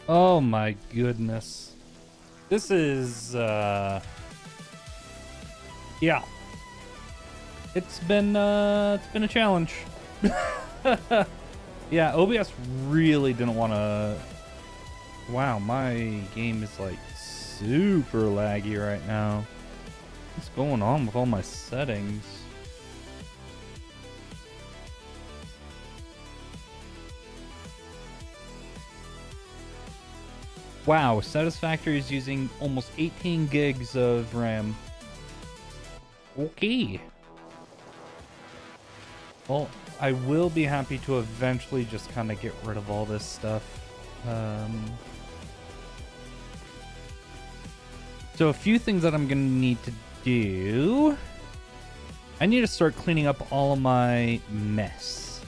Oh my goodness. This is, yeah. It's been a challenge. Yeah, OBS really didn't want to... Wow, my game is like super laggy right now. What's going on with all my settings? Wow, Satisfactory is using almost 18 gigs of RAM. Okay. Well, I will be happy to eventually just kind of get rid of all this stuff. So a few things that I'm going to need to do. I need to start cleaning up all of my mess.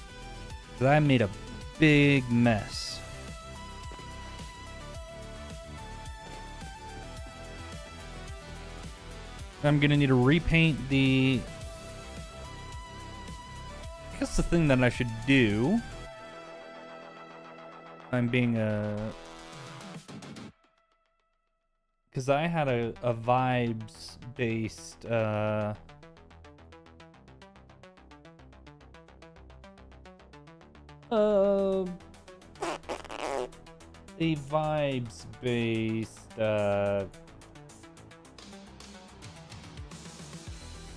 'Cause I made a big mess. I'm going to need to repaint the... I guess the thing that I should do... I'm being a... Because I had a vibes-based... a vibes-based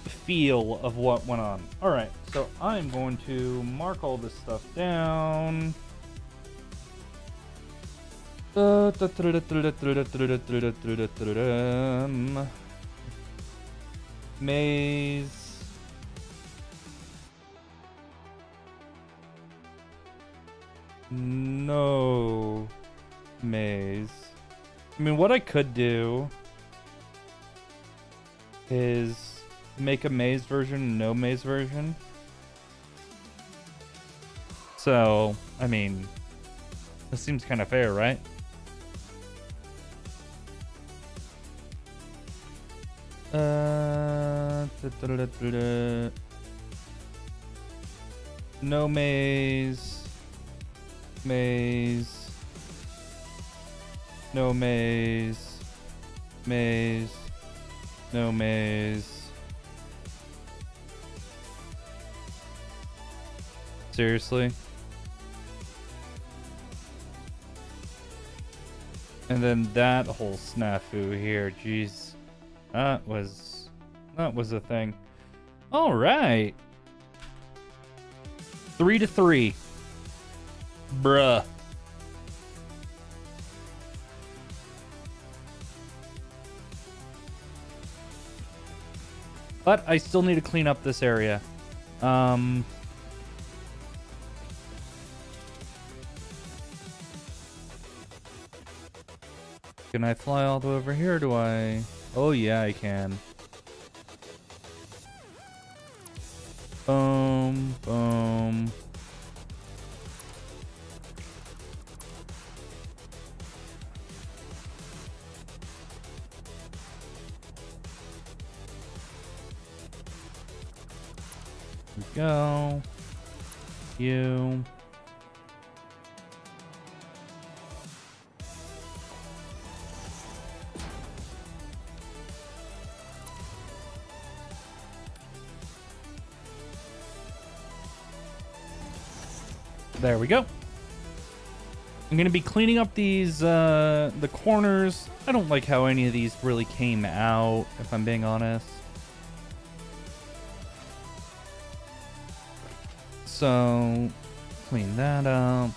feel of what went on. All right, so I'm going to mark all this stuff down. Maze. No maze. I mean, what I could do is make a maze version, no maze version. So, I mean, this seems kind of fair, right? No maze. Maze. No maze. Maze. No maze. Seriously? And then that whole snafu here, jeez. That was a thing. All right. 3-3. Bruh. But I still need to clean up this area. Can I fly all the way over here, or do I? Oh yeah, I can. Boom, boom. There we go. You. There we go. I'm gonna be cleaning up these the corners. I don't like how any of these really came out, if I'm being honest. So clean that up.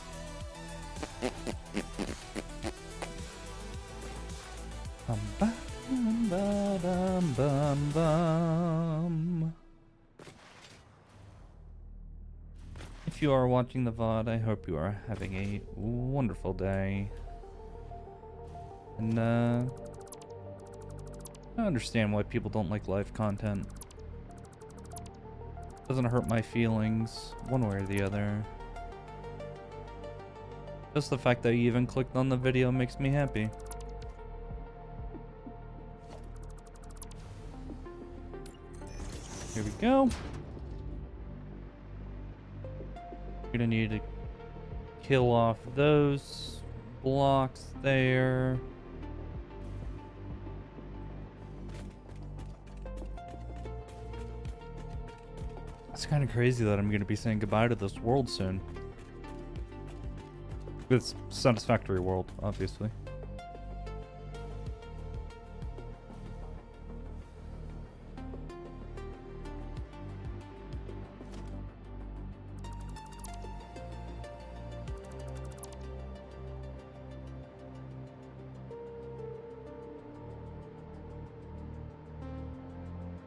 If you are watching the VOD, I hope you are having a wonderful day. And I understand why people don't like live content. Doesn't hurt my feelings, one way or the other. Just the fact that you even clicked on the video makes me happy. Here we go. We're gonna need to kill off those blocks there. It's kind of crazy that I'm going to be saying goodbye to this world soon. This Satisfactory world, obviously.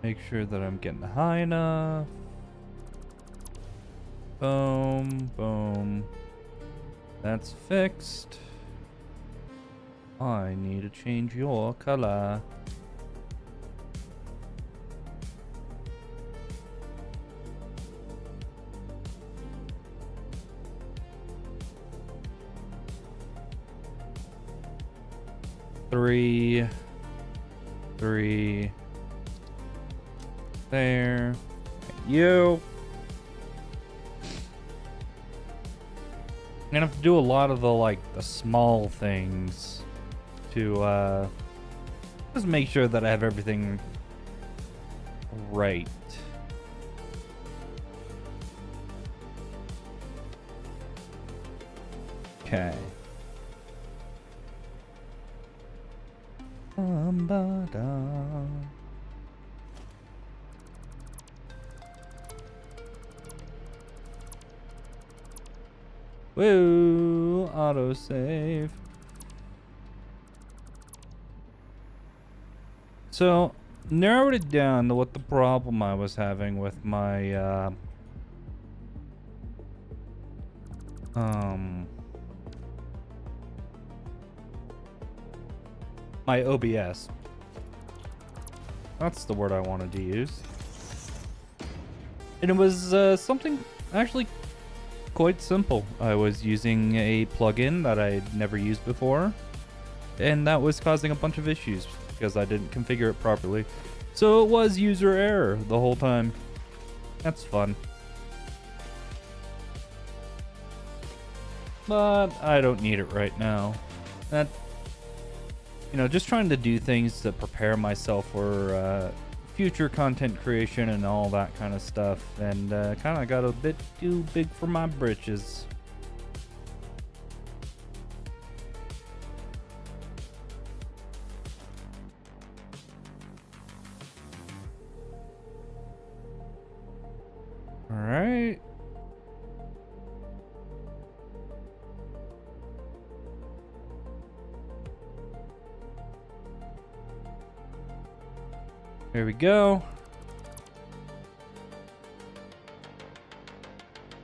Make sure that I'm getting high enough. Boom, boom. That's fixed. I need to change your color. Three. There. You. I'm gonna have to do a lot of the small things to just make sure that I have everything right. Okay. Woo! Autosave. So, narrowed it down to what the problem I was having with my, my OBS. That's the word I wanted to use. And it was, something actually quite simple. I was using a plugin that I'd never used before, and that was causing a bunch of issues because I didn't configure it properly. So it was user error the whole time. That's fun. But I don't need it right now. That, just trying to do things to prepare myself for future content creation and all that kind of stuff, and kind of got a bit too big for my britches. All right. Here we go.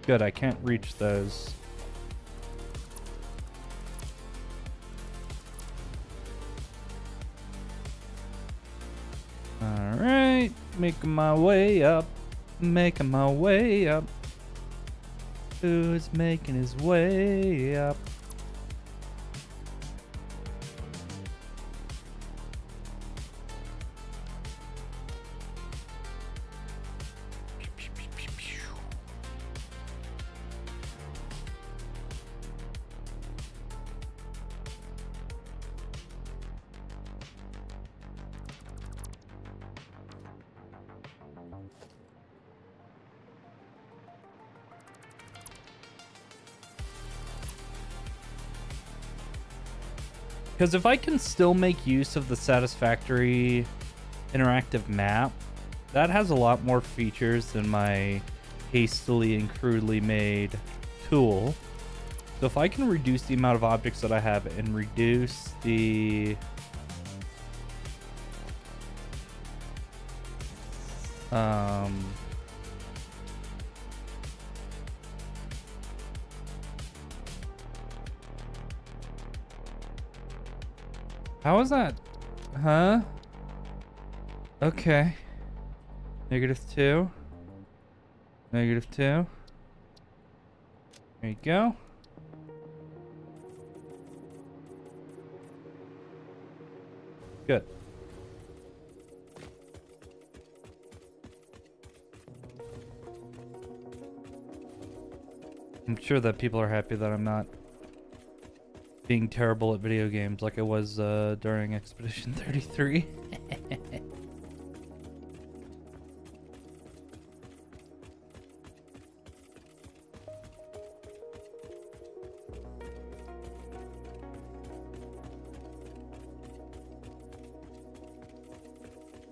Good, I can't reach those. Alright, making my way up. Making my way up. Who's making his way up? Because if I can still make use of the Satisfactory interactive map, that has a lot more features than my hastily and crudely made tool. So if I can reduce the amount of objects that I have and reduce the how is that? Huh? Okay. -2. -2. There you go. Good. I'm sure that people are happy that I'm not being terrible at video games like I was during Expedition 33.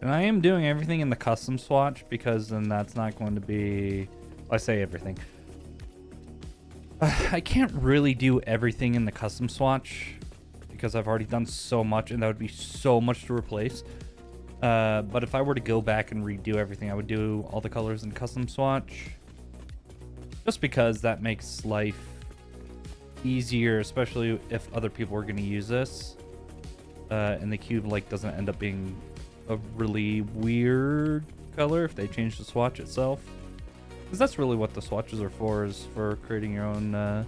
And I am doing everything in the custom swatch because then that's not going to be... I say everything. I can't really do everything in the custom swatch because I've already done so much and that would be so much to replace. But if I were to go back and redo everything, I would do all the colors in custom swatch. Just because that makes life easier, especially if other people are going to use this. And the cube like doesn't end up being a really weird color if they change the swatch itself. Because that's really what the swatches are for, is for creating your own, and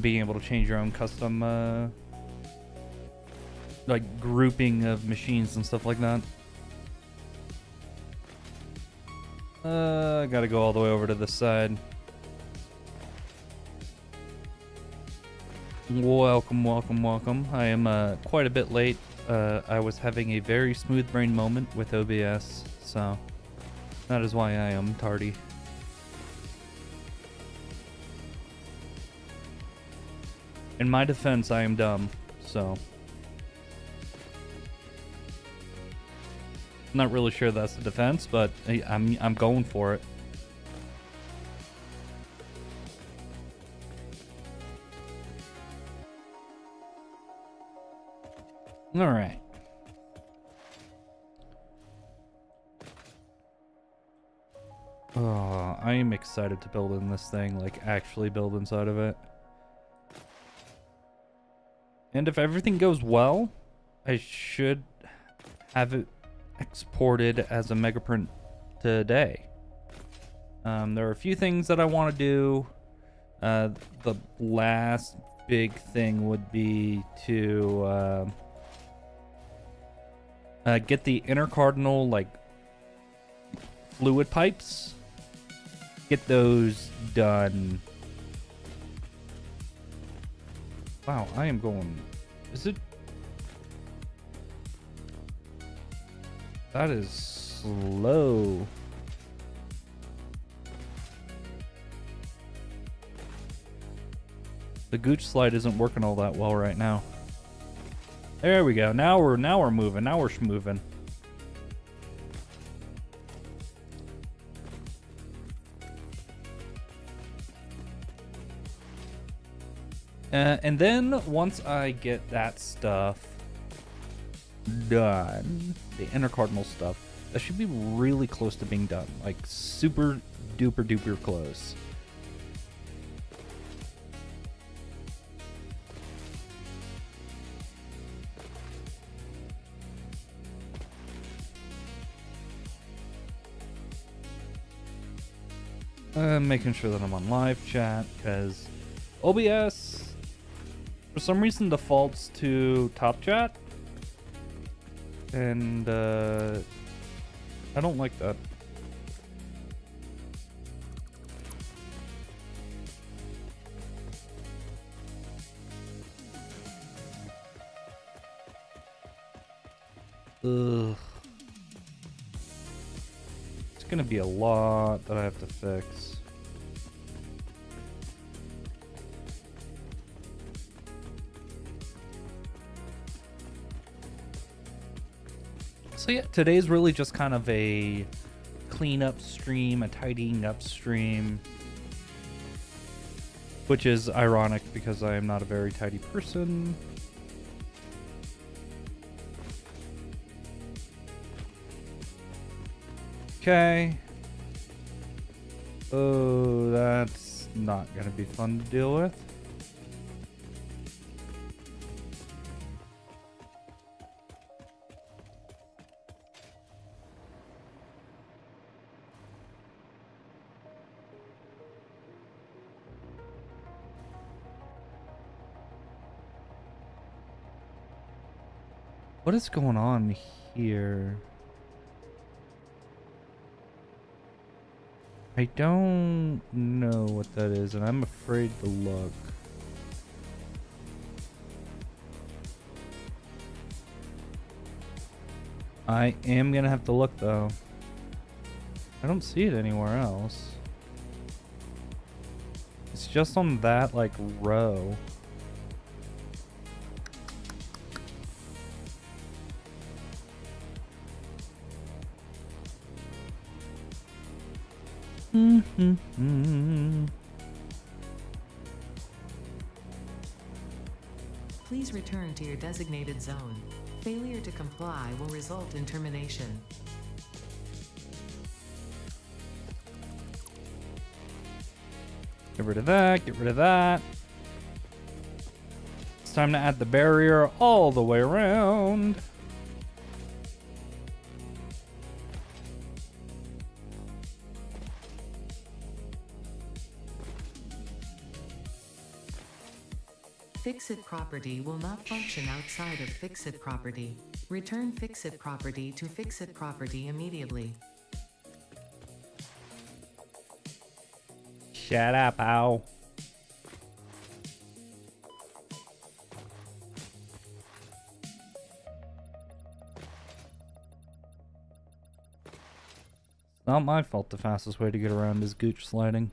being able to change your own custom, like, grouping of machines and stuff like that. I gotta go all the way over to this side. Welcome, welcome, welcome. I am quite a bit late. I was having a very smooth brain moment with OBS, so that is why I am tardy. In my defense, I am dumb, so not really sure that's the defense, but I'm going for it. All right. Oh, I am excited to build in this thing, like actually build inside of it. And if everything goes well, I should have it exported as a megaprint today. There are a few things that I want to do. The last big thing would be to get the intercardinal like fluid pipes. Get those done. Wow, I am going... Is it... That is slow. The gooch slide isn't working all that well right now. There we go. Now we're moving. Now we're schmoving. And then once I get that stuff done, the intercardinal stuff, that should be really close to being done. Like super duper duper close. Making sure that I'm on live chat because OBS for some reason defaults to top chat, and I don't like that. Ugh. It's gonna be a lot that I have to fix. So yeah, today's really just kind of a cleanup stream, a tidying up stream, which is ironic because I am not a very tidy person. Okay. Oh, that's not gonna be fun to deal with. What is going on here? I don't know what that is, and I'm afraid to look. I am gonna have to look though. I don't see it anywhere else. It's just on that like row. Please return to your designated zone. Failure to comply will result in termination. Get rid of that, get rid of that. It's time to add the barrier all the way around. Fixit property will not function outside of Fixit property. Return Fixit property to Fixit property immediately. Shut up, ow. It's not my fault the fastest way to get around is gooch sliding.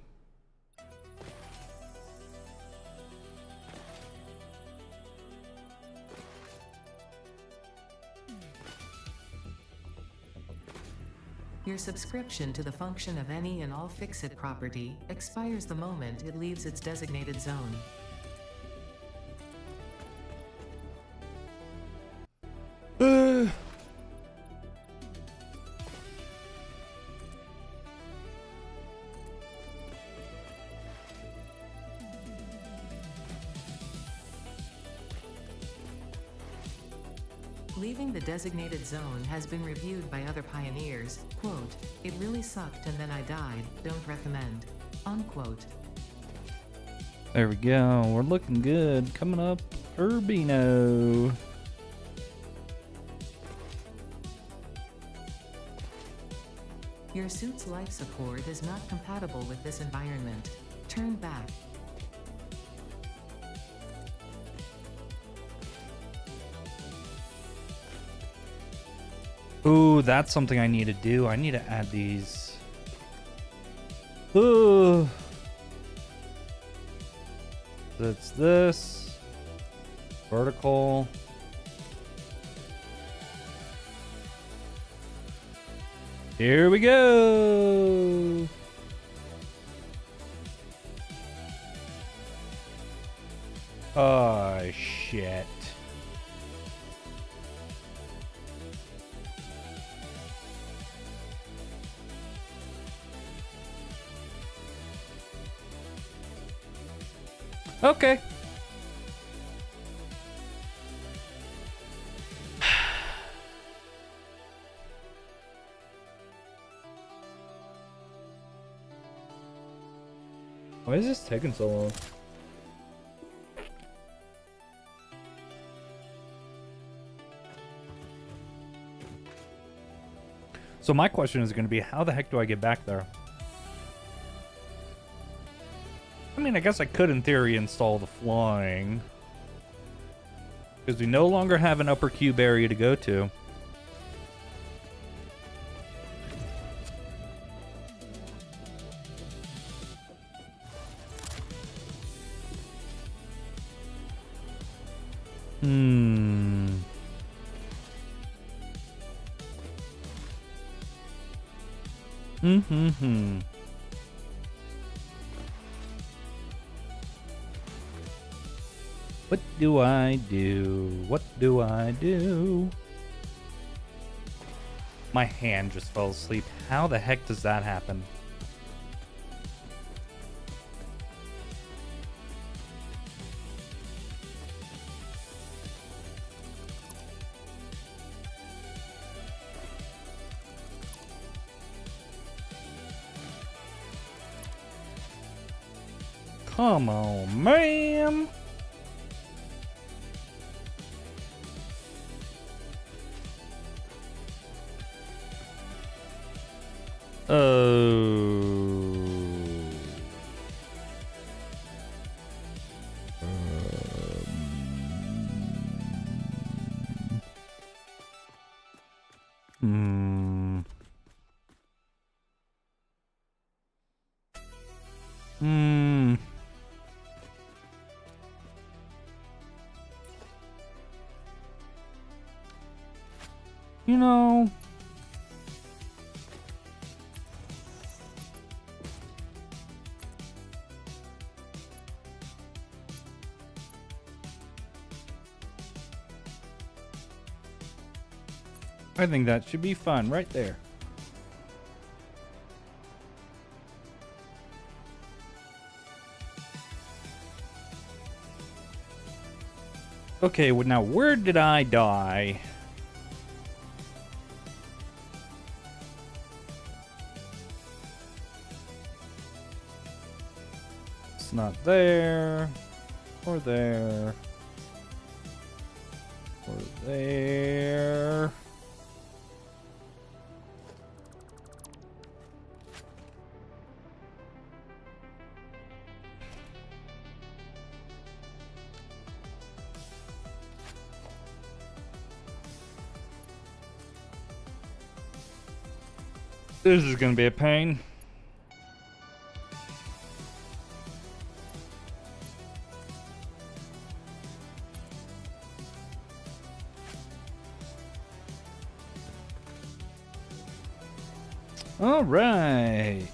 Your subscription to the function of any and all Fixit property expires the moment it leaves its designated zone. Leaving the designated zone has been reviewed by other pioneers. Quote, "It really sucked and then I died, don't recommend." Unquote. There we go. We're looking good. Coming up, Urbino. Your suit's life support is not compatible with this environment. Turn back. Ooh, that's something I need to do. I need to add these. Ooh. That's this. Vertical. Here we go. Oh, shit. Okay. Why is this taking so long? So my question is going to be, how the heck do I get back there? I mean, I guess I could, in theory, install the flying. Because we no longer have an upper cube area to go to. What do I do? What do I do? My hand just fell asleep. How the heck does that happen? Come on, man. Hmm. Hmm. You know, I think that should be fun right there. Okay, well, now where did I die? It's not there, or there, or there. This is gonna be a pain. All right.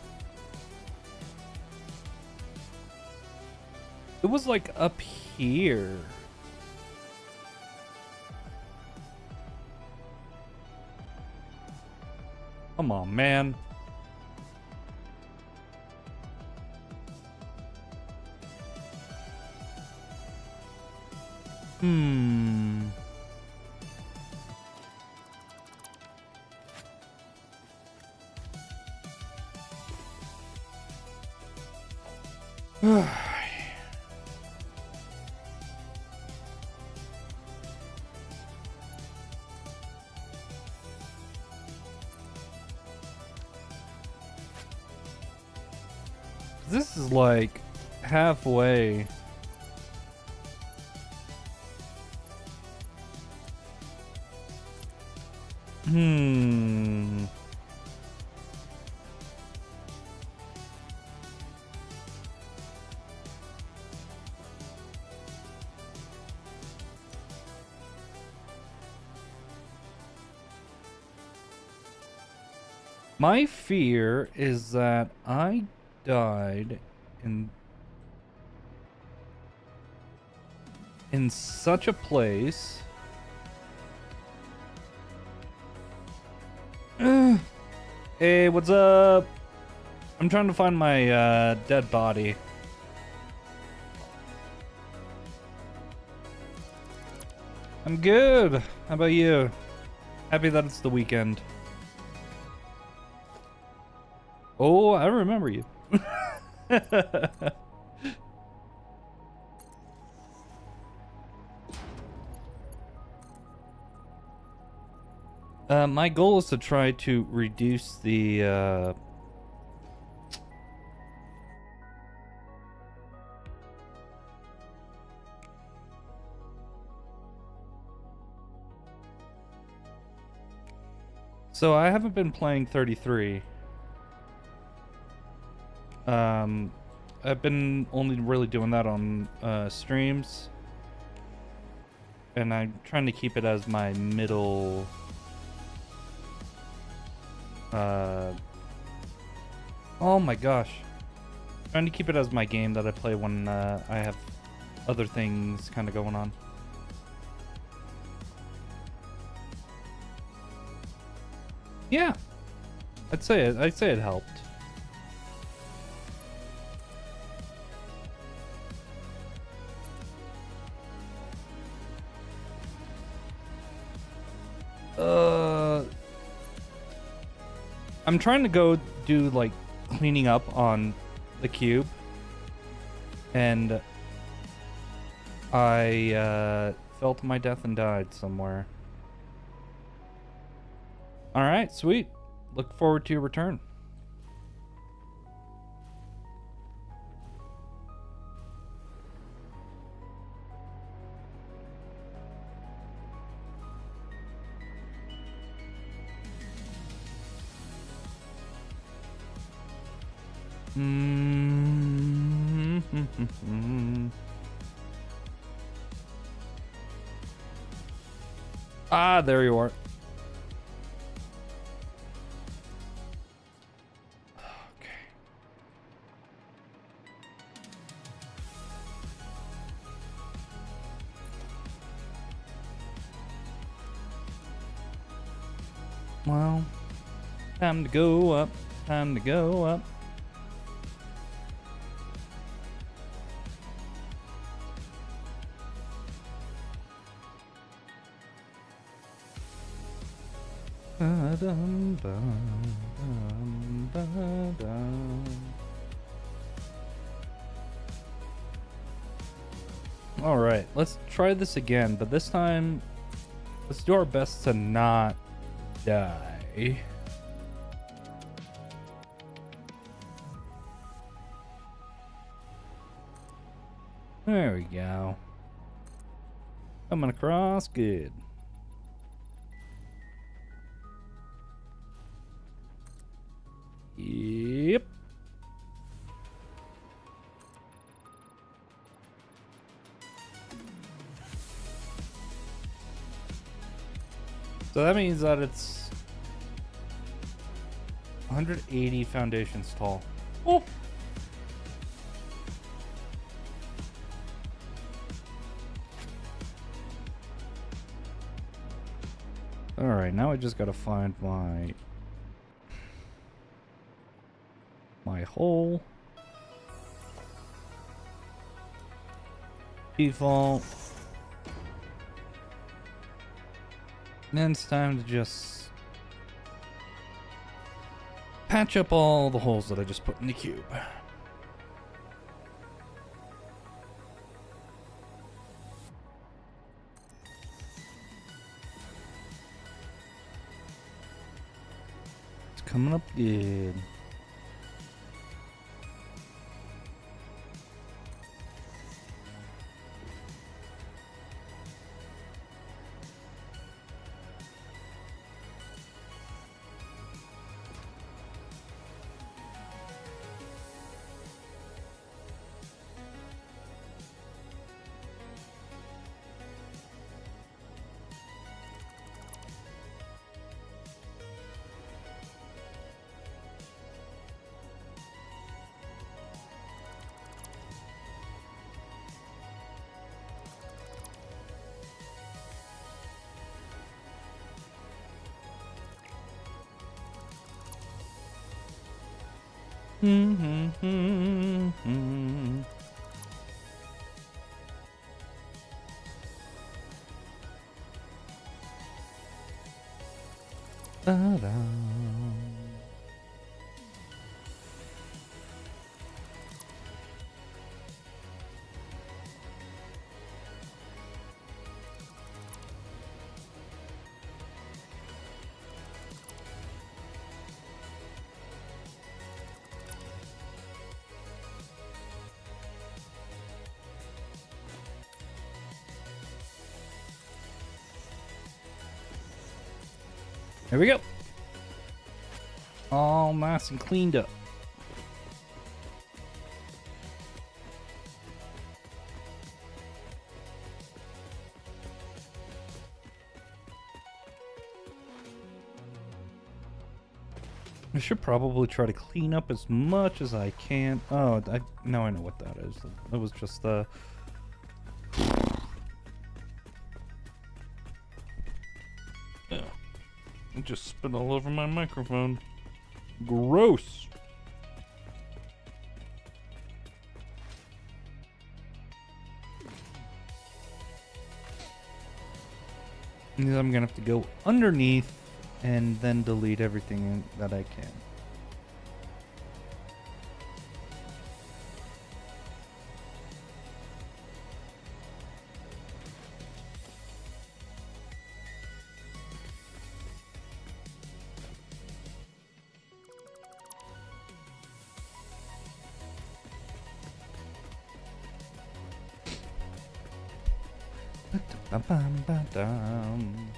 It was like up here. Come on, man. Hmm. This is like halfway. Hmm. My fear is that I died in such a place. Hey, what's up? I'm trying to find my dead body. I'm good. How about you? Happy that it's the weekend. Oh, I remember you. My goal is to try to reduce the So I haven't been playing 33. I've been only really doing that on streams. And I'm trying to keep it as my middle oh my gosh. Trying to keep it as my game that I play when I have other things kind of going on. Yeah. I'd say it helped. I'm trying to go do like cleaning up on the cube, and I fell to my death and died somewhere. All right, sweet. Look forward to your return. Mm-hmm. Ah, there you are. Okay. Well, time to go up. Time to go up. All right, let's try this again, but this time let's do our best to not die. There we go. Coming across good. Yep. So that means that it's 180 foundations tall. Oh. All right, now I just gotta find my hole. Default. Then it's time to just patch up all the holes that I just put in the cube. It's coming up good. Ta-da. There we go. All nice and cleaned up. I should probably try to clean up as much as I can. Oh, now I know what that is. It was just the... It just spit all over my microphone. Gross. I'm gonna have to go underneath and then delete everything that I can. Ba-bam-ba-dum.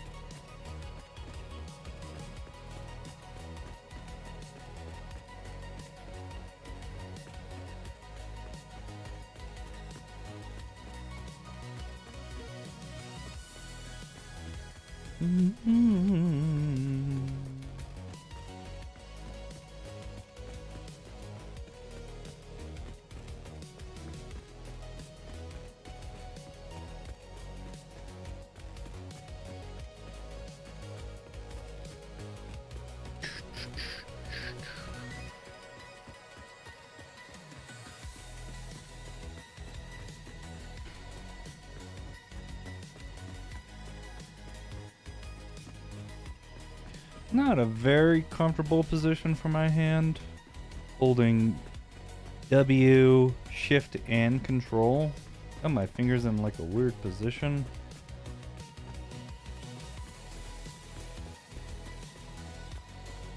Not a very comfortable position for my hand. Holding W, Shift, and Control. Got my fingers in like a weird position.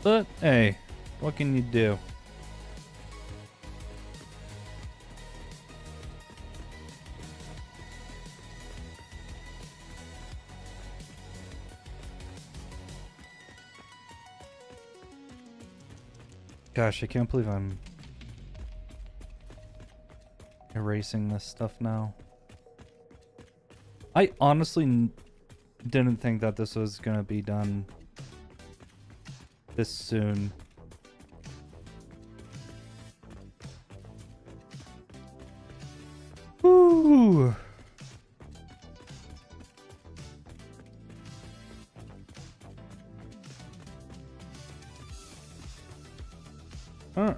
But hey, what can you do? Gosh, I can't believe I'm erasing this stuff now. I honestly didn't think that this was gonna be done this soon. Woo!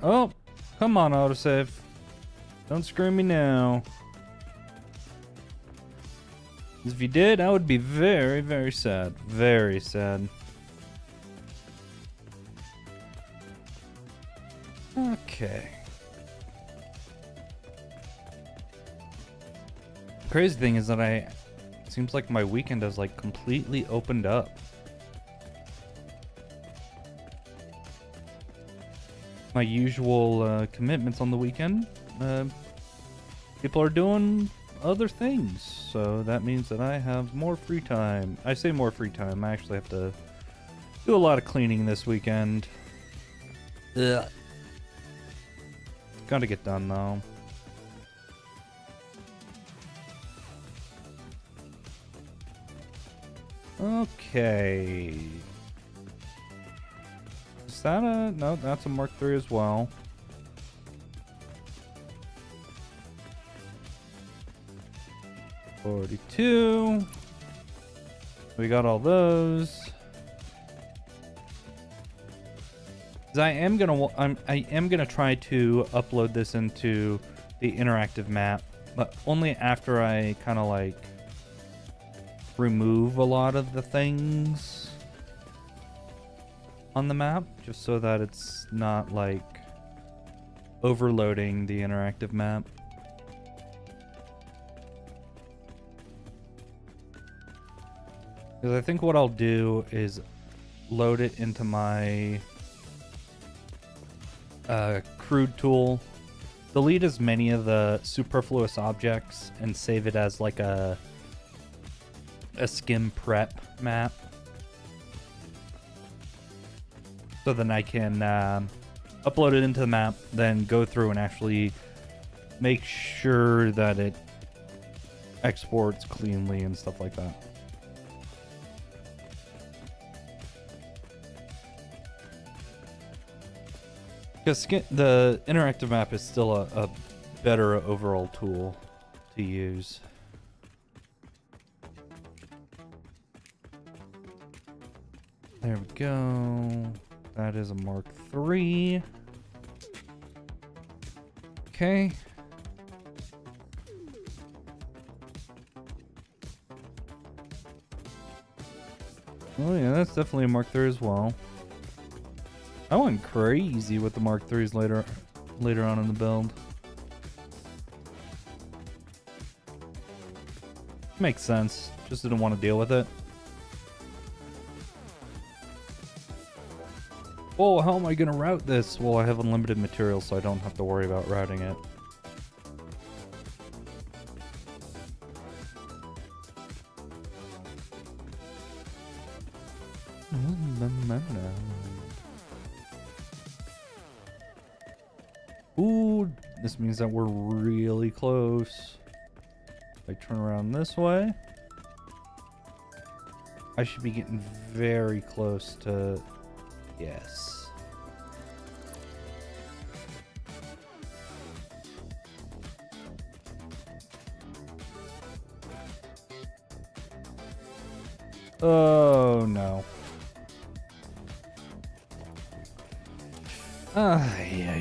Oh, come on, autosave. Don't screw me now. If you did, I would be very, very sad. Very sad. Okay. The crazy thing is that it seems like my weekend has like completely opened up. My usual commitments on the weekend, people are doing other things, so that means that I have more free time. I say more free time, I actually have to do a lot of cleaning this weekend. Ugh. Gotta get done though. Okay. Is that a... No, that's a Mark III as well. $42. We got all those. I am gonna try to upload this into the interactive map, but only after I kind of like remove a lot of the things on the map, just so that it's not like overloading the interactive map. Because I think what I'll do is load it into my crude tool, delete as many of the superfluous objects, and save it as like a skim prep map. So then I can upload it into the map, then go through and actually make sure that it exports cleanly and stuff like that. Because the interactive map is still a better overall tool to use. There we go. That is a Mark III. Okay. Oh yeah, that's definitely a Mark III as well. I went crazy with the Mark IIIs later on in the build. Makes sense. Just didn't want to deal with it. Oh, how am I going to route this? Well, I have unlimited materials, so I don't have to worry about routing it. Ooh, this means that we're really close. If I turn around this way. I should be getting very close to... Yes. Oh, no. Yeah.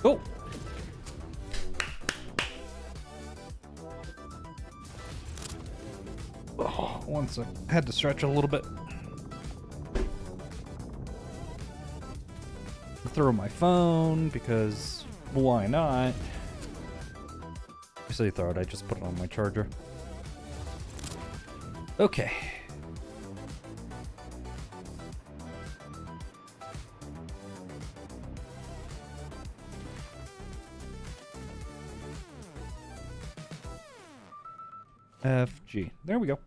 Oh. Oh, one sec. Had to stretch a little bit. Throw my phone because why not? I say throw it, I just put it on my charger. Okay. FG. There we go.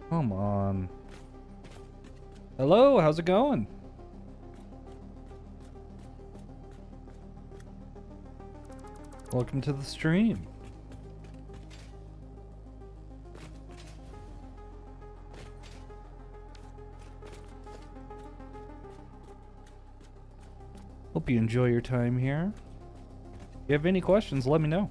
Come on. Hello, how's it going? Welcome to the stream. Hope you enjoy your time here. If you have any questions, let me know.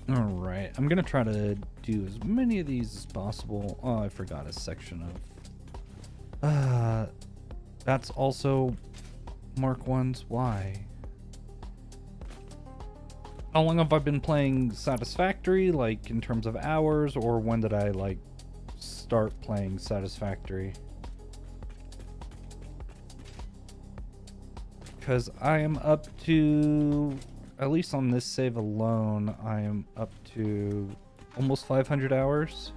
Alright, I'm gonna try to do as many of these as possible. Oh, I forgot a section of... that's also Mark 1's. Why? How long have I been playing Satisfactory, like in terms of hours, or when did I like start playing Satisfactory? Because I am up to, at least on this save alone, I am up to almost 500 hours.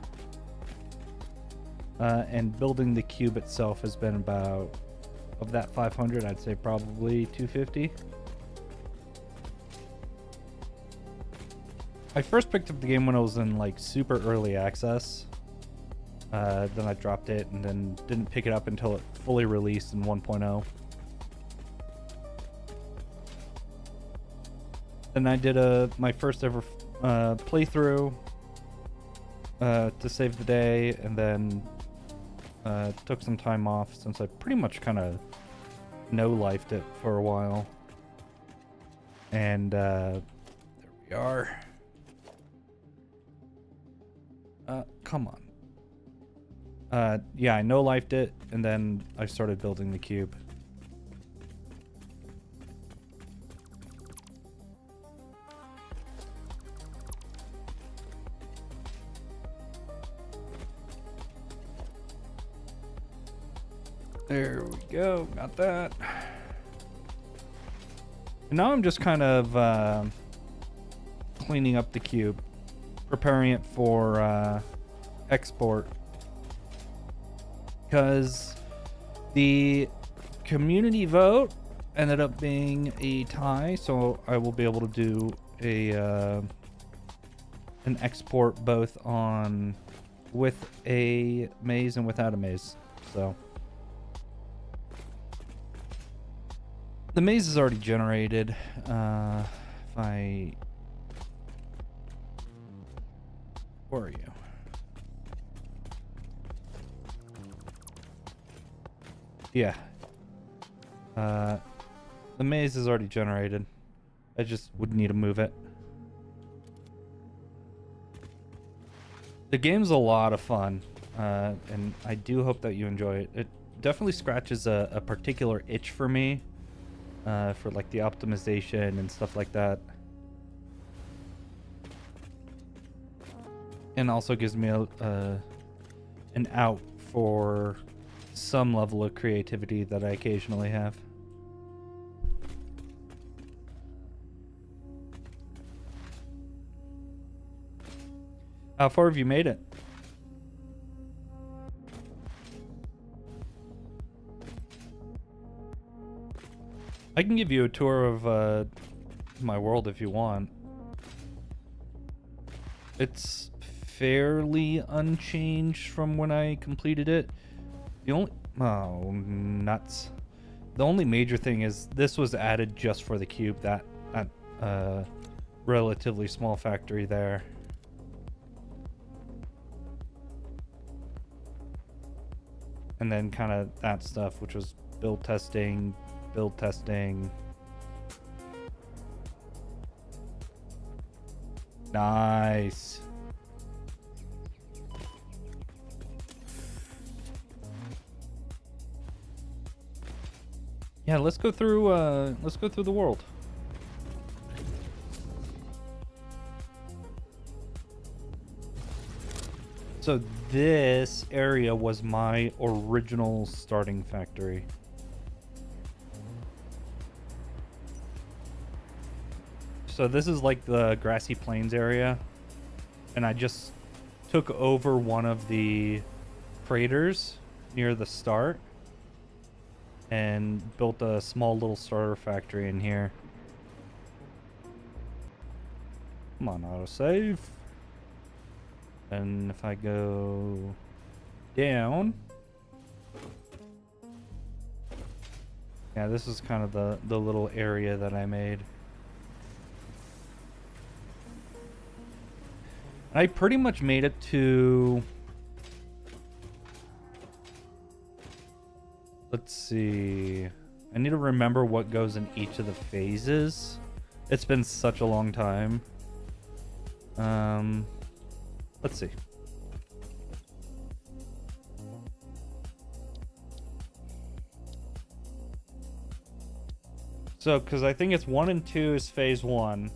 And building the cube itself has been about, of that 500, I'd say probably 250. I first picked up the game when it was in like super early access. Then I dropped it and then didn't pick it up until it fully released in 1.0. Then I did my first ever playthrough to save the day, and then took some time off since I pretty much kind of no-lifed it for a while. And there we are. Come on. Yeah, I no-lifed it, and then I started building the cube. There we go, got that. And now I'm just kind of cleaning up the cube, preparing it for export, because the community vote ended up being a tie, so I will be able to do an export both on with a maze and without a maze. So the maze is already generated. If I... Where are you? Yeah. The maze is already generated. I just would need to move it. The game's a lot of fun, and I do hope that you enjoy it. It definitely scratches a particular itch for me, for like the optimization and stuff like that. and also gives me an out for some level of creativity that I occasionally have. How far have you made it? I can give you a tour of my world if you want. It's fairly unchanged from when I completed it. The only... Oh, nuts. The only major thing is this was added just for the cube, that relatively small factory there. And then kind of that stuff, which was build testing. Nice. Yeah, let's go through the world. So this area was my original starting factory. So this is like the grassy plains area, and I just took over one of the craters near the start and built a small little starter factory in here. Come on, autosave. And if I go down, yeah, this is kind of the little area that I made. I pretty much made it to... Let's see. I need to remember what goes in each of the phases. It's been such a long time. Let's see. So, because I think it's 1 and 2 is phase 1.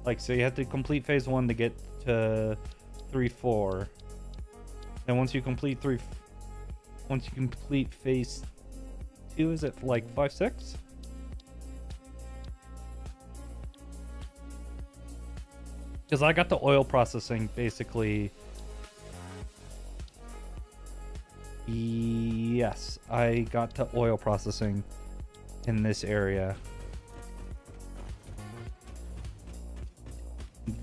Like, so you have to complete phase 1 to get to 3, 4. And once you complete phase 2, is it like 5, 6? Because I got the oil processing basically. Yes, I got to oil processing in this area.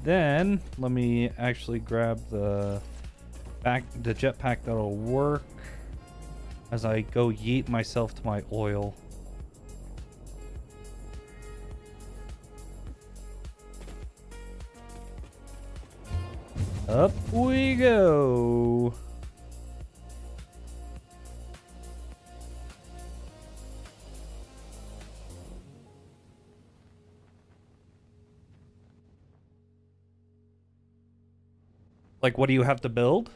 Then let me actually grab the jetpack that'll work as I go yeet myself to my oil. Up we go. Like, what do you have to build?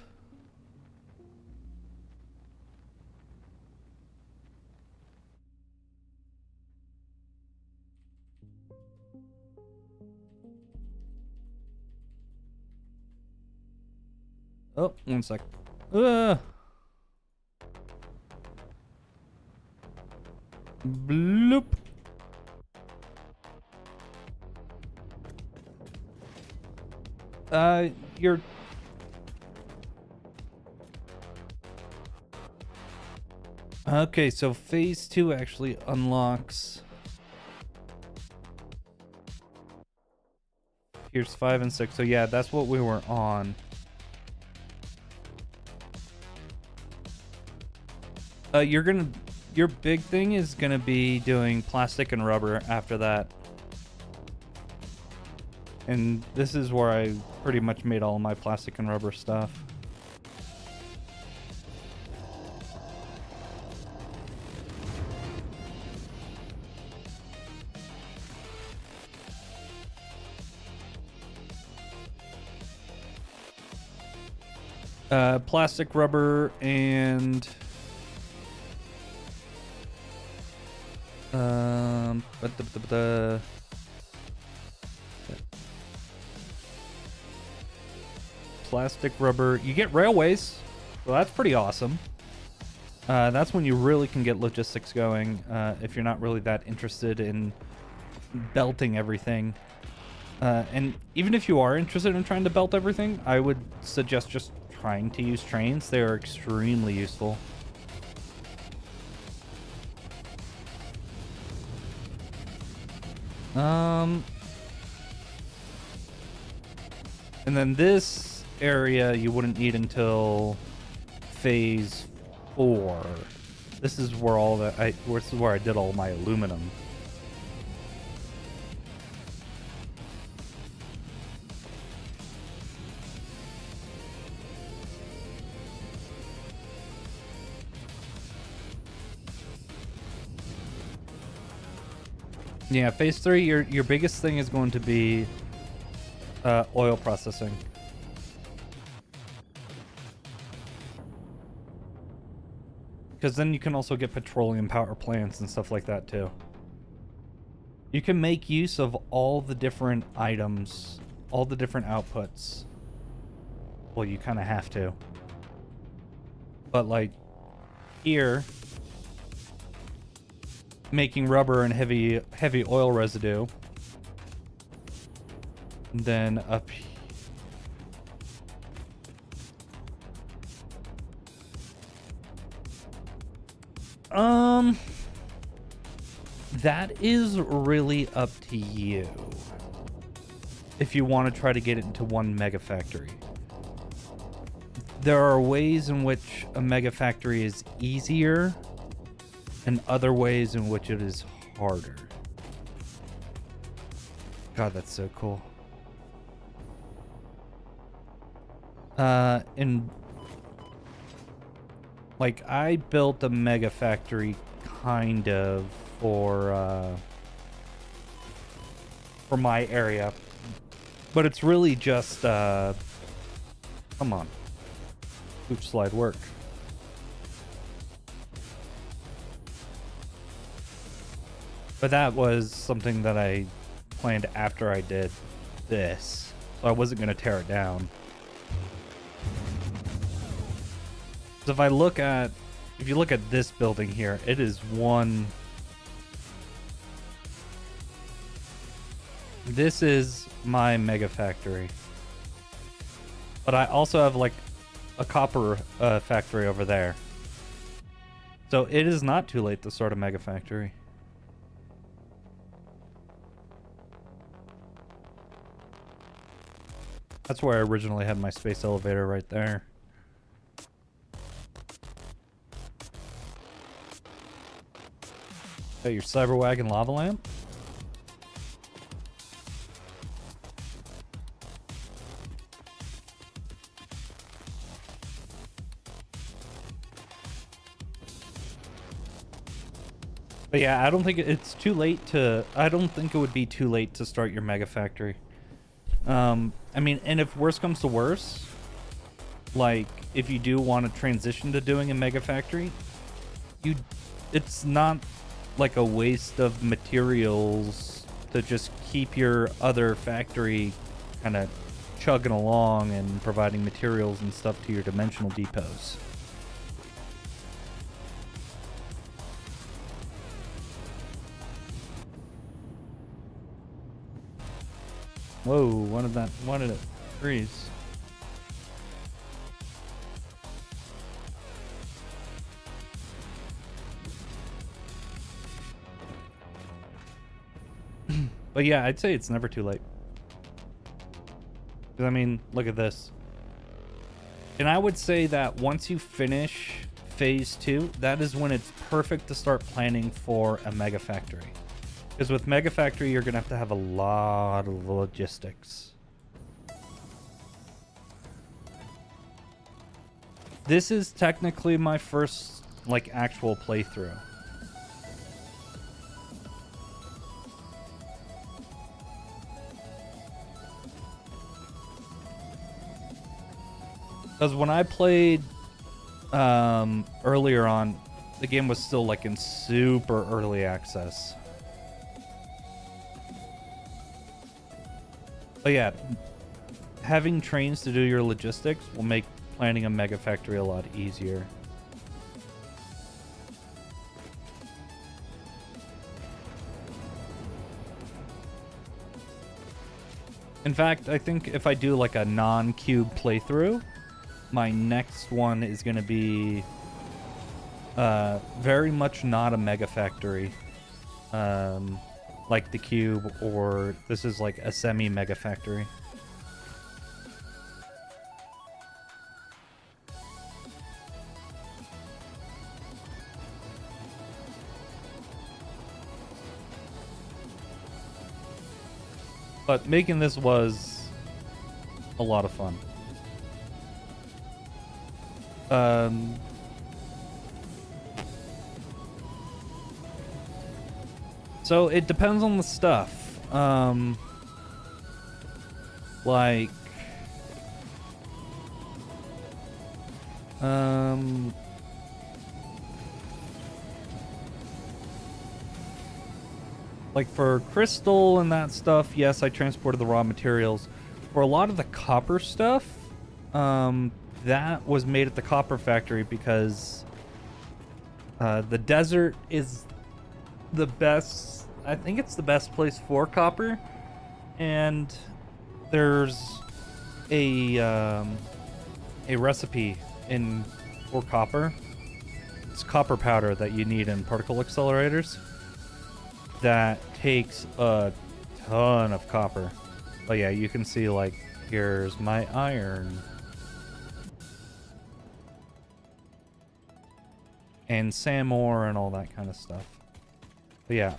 Oh, 1 sec. Bloop. You're... Okay, so phase 2 actually unlocks... Here's 5 and 6. So yeah, that's what we were on. Your big thing is gonna be doing plastic and rubber after that. And this is where I pretty much made all my plastic and rubber stuff. Plastic, rubber, and plastic, rubber. You get railways, so that's pretty awesome. That's when you really can get logistics going, if you're not really that interested in belting everything. And even if you are interested in trying to belt everything, I would suggest just trying to use trains. They are extremely useful. And then this area you wouldn't need until phase 4. This is where this is where I did all my aluminum. Yeah, phase 3, your biggest thing is going to be oil processing. Because then you can also get petroleum power plants and stuff like that too. You can make use of all the different items, all the different outputs. Well, you kind of have to. But like here, making rubber and heavy oil residue. And then up here. That is really up to you. If you want to try to get it into one mega factory. There are ways in which a mega factory is easier and other ways in which it is harder. God, that's so cool. And like I built a mega factory kind of for my area, but it's really just come on, oops, slide work. But that was something that I planned after I did this, so I wasn't going to tear it down. So if you look at this building here, it is one. This is my mega factory. But I also have like a copper factory over there. So it is not too late to start a mega factory. That's where I originally had my space elevator, right there. Got your cyber wagon lava lamp. But yeah, I don't think it's too late to. I don't think it would be too late to start your mega factory. I mean, and if worse comes to worse, like if you do want to transition to doing a mega factory, it's not like a waste of materials to just keep your other factory kind of chugging along and providing materials and stuff to your dimensional depots. Whoa, one of it freeze. But yeah, I'd say it's never too late. Because I mean, look at this. And I would say that once you finish phase 2, that is when it's perfect to start planning for a mega factory. Because with mega factory, you're gonna have a lot of logistics. This is technically my first like actual playthrough. Because when I played earlier on, the game was still like in super early access. But yeah, having trains to do your logistics will make planning a mega factory a lot easier. In fact, I think if I do like a non-cube playthrough, my next one is going to be very much not a mega factory, like the cube, or this is like a semi-mega factory. But making this was a lot of fun. So it depends on the stuff. Like, like for crystal and that stuff, yes, I transported the raw materials. For a lot of the copper stuff, that was made at the copper factory because the desert is the best. I think it's the best place for copper, and there's a recipe for copper. It's copper powder that you need in particle accelerators. That takes a ton of copper. But yeah, you can see, like, here's my iron. And sand ore and all that kind of stuff. But yeah.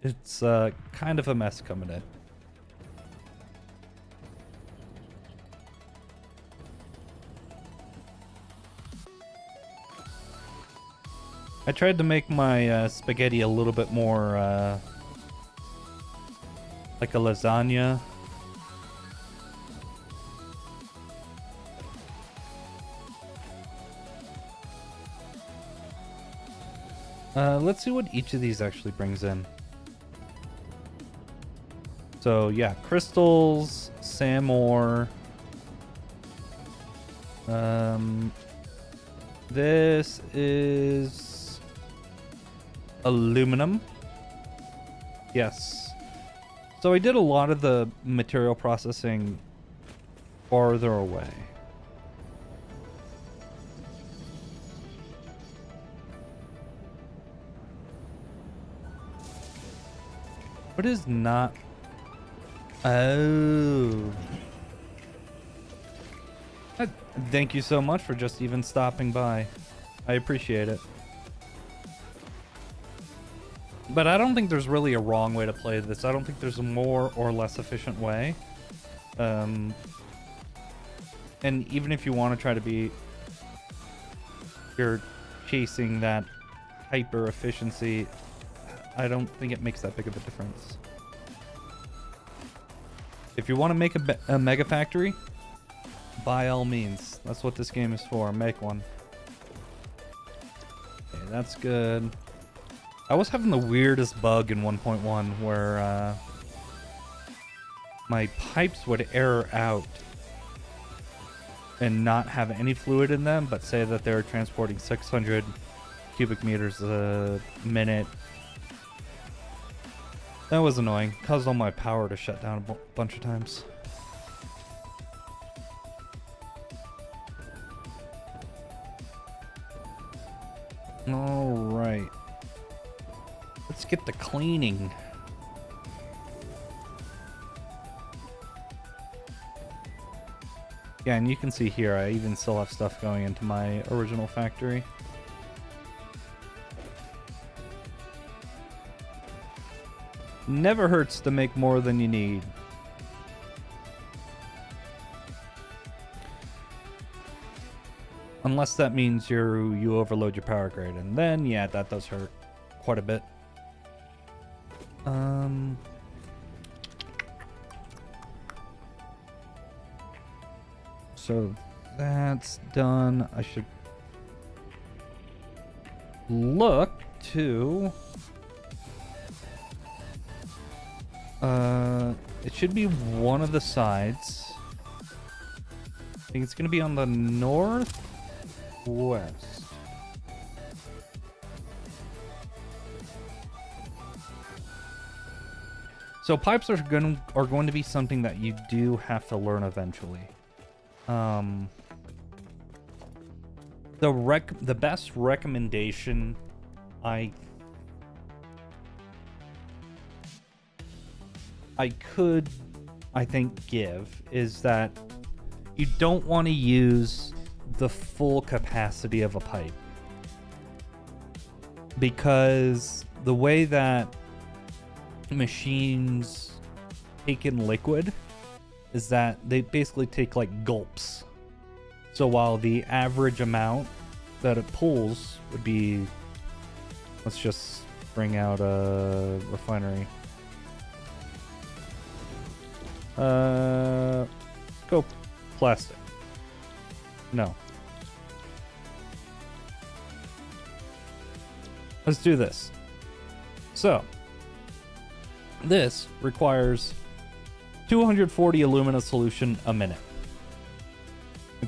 It's kind of a mess coming in. I tried to make my spaghetti a little bit more like a lasagna. Let's see what each of these actually brings in. So yeah, crystals, sand ore. This is aluminum. Yes. So I did a lot of the material processing farther away. What is not? Oh. Thank you so much for just even stopping by. I appreciate it. But I don't think there's really a wrong way to play this. I don't think there's a more or less efficient way. And even if you want to try to be... You're chasing that hyper efficiency, I don't think it makes that big of a difference. If you want to make a mega factory, by all means. That's what this game is for. Make one. Okay, that's good. I was having the weirdest bug in 1.1 where my pipes would error out and not have any fluid in them, but say that they were transporting 600 cubic meters a minute. That was annoying. Caused all my power to shut down a bunch of times. All right. Let's get the cleaning. Yeah, and you can see here, I even still have stuff going into my original factory. Never hurts to make more than you need. Unless that means you overload your power grid, and then yeah, that does hurt quite a bit. So that's done. I should look to It should be one of the sides. I think it's going to be on the northwest. So pipes are going to be something that you do have to learn eventually. The best recommendation I could, I think, give is that you don't want to use the full capacity of a pipe, because the way that machines take in liquid is that they basically take like gulps. So while the average amount that it pulls would be, let's just bring out a refinery. Let's go plastic. No. Let's do this. So, this requires 240 alumina solution a minute.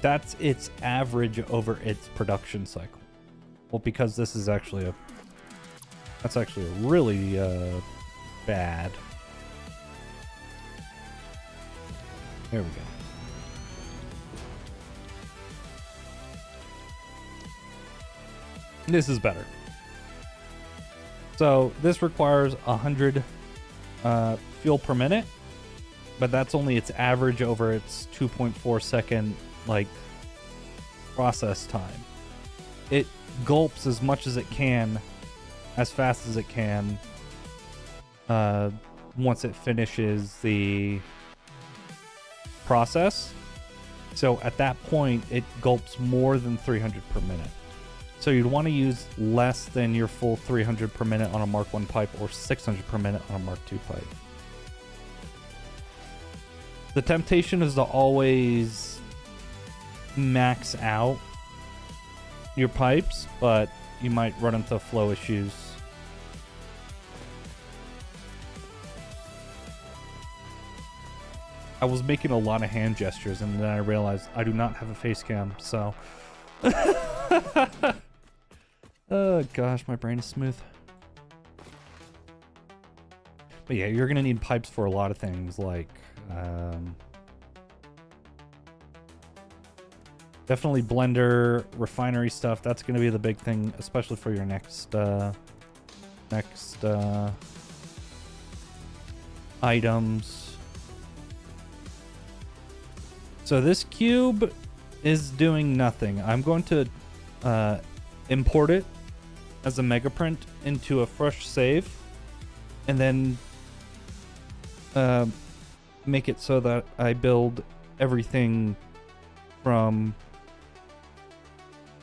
That's its average over its production cycle. Well, because this is actually that's actually really bad. There we go. This is better. So this requires 100 fuel per minute, but that's only its average over its 2.4 second like process time. It gulps as much as it can, as fast as it can, once it finishes the process. So at that point, it gulps more than 300 per minute. So you'd want to use less than your full 300 per minute on a Mark 1 pipe or 600 per minute on a Mark 2 pipe. The temptation is to always max out your pipes, but you might run into flow issues. I was making a lot of hand gestures and then I realized I do not have a face cam, so... Oh gosh, my brain is smooth. But yeah, you're gonna need pipes for a lot of things, like definitely blender, refinery stuff. That's gonna be the big thing, especially for your next items. So this cube is doing nothing. I'm going to import it as a mega print into a fresh save, and then make it so that I build everything from,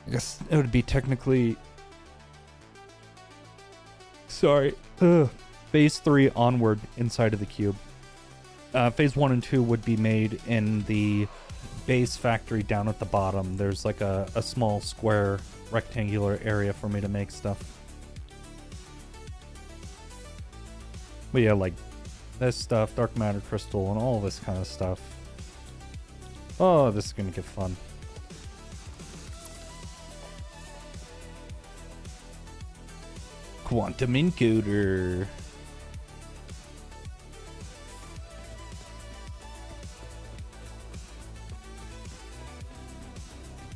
I guess it would be technically, sorry, phase 3 onward inside of the cube. Phase 1 and 2 would be made in the base factory down at the bottom. There's like a small square rectangular area for me to make stuff. But yeah, like this stuff, dark matter crystal, and all this kind of stuff. Oh, this is gonna get fun. Quantum encoder.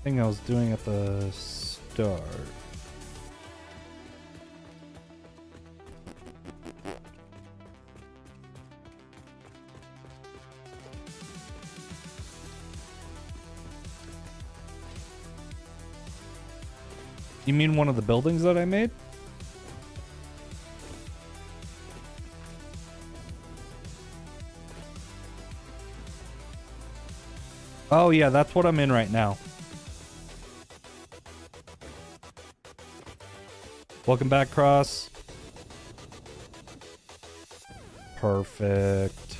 Thing I was doing at the start. You mean one of the buildings that I made? Oh yeah, that's what I'm in right now. Welcome back, Cross. Perfect.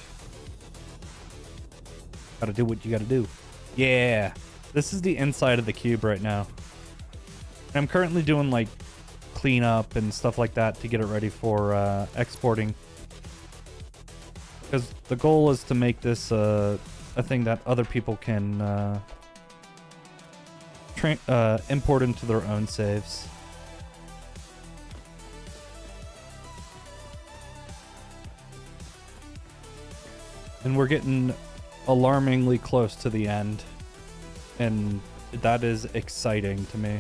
Gotta do what you gotta do. Yeah. This is the inside of the cube right now. And I'm currently doing like cleanup and stuff like that to get it ready for exporting. Because the goal is to make this a thing that other people can import into their own saves. And we're getting alarmingly close to the end. And that is exciting to me.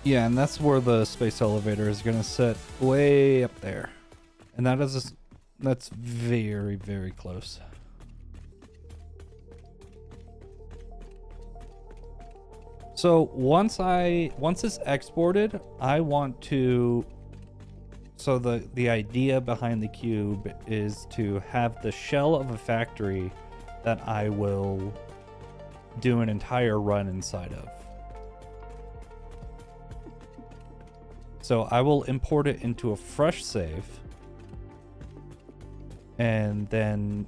Yeah, and that's where the space elevator is going to sit, way up there. And that's very, very close. So once it's exported, I want to... So the idea behind the cube is to have the shell of a factory that I will do an entire run inside of. So I will import it into a fresh save, and then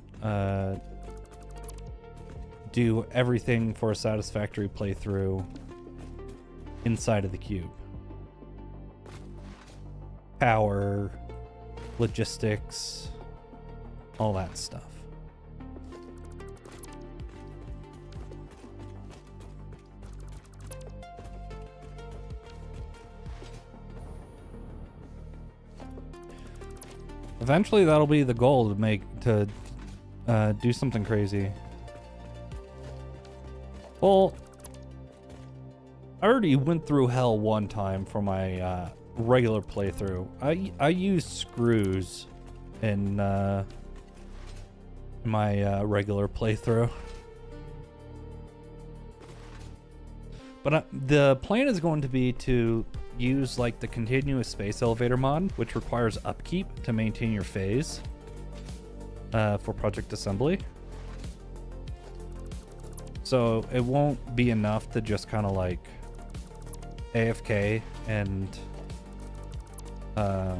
do everything for a satisfactory playthrough inside of the cube. Power, logistics, all that stuff. Eventually, that'll be the goal, to do something crazy. Well, I already went through hell one time for my regular playthrough. I used screws in my regular playthrough. But the plan is going to be to use like the continuous space elevator mod, which requires upkeep to maintain your phase for Project Assembly. So it won't be enough to just kind of like AFK and I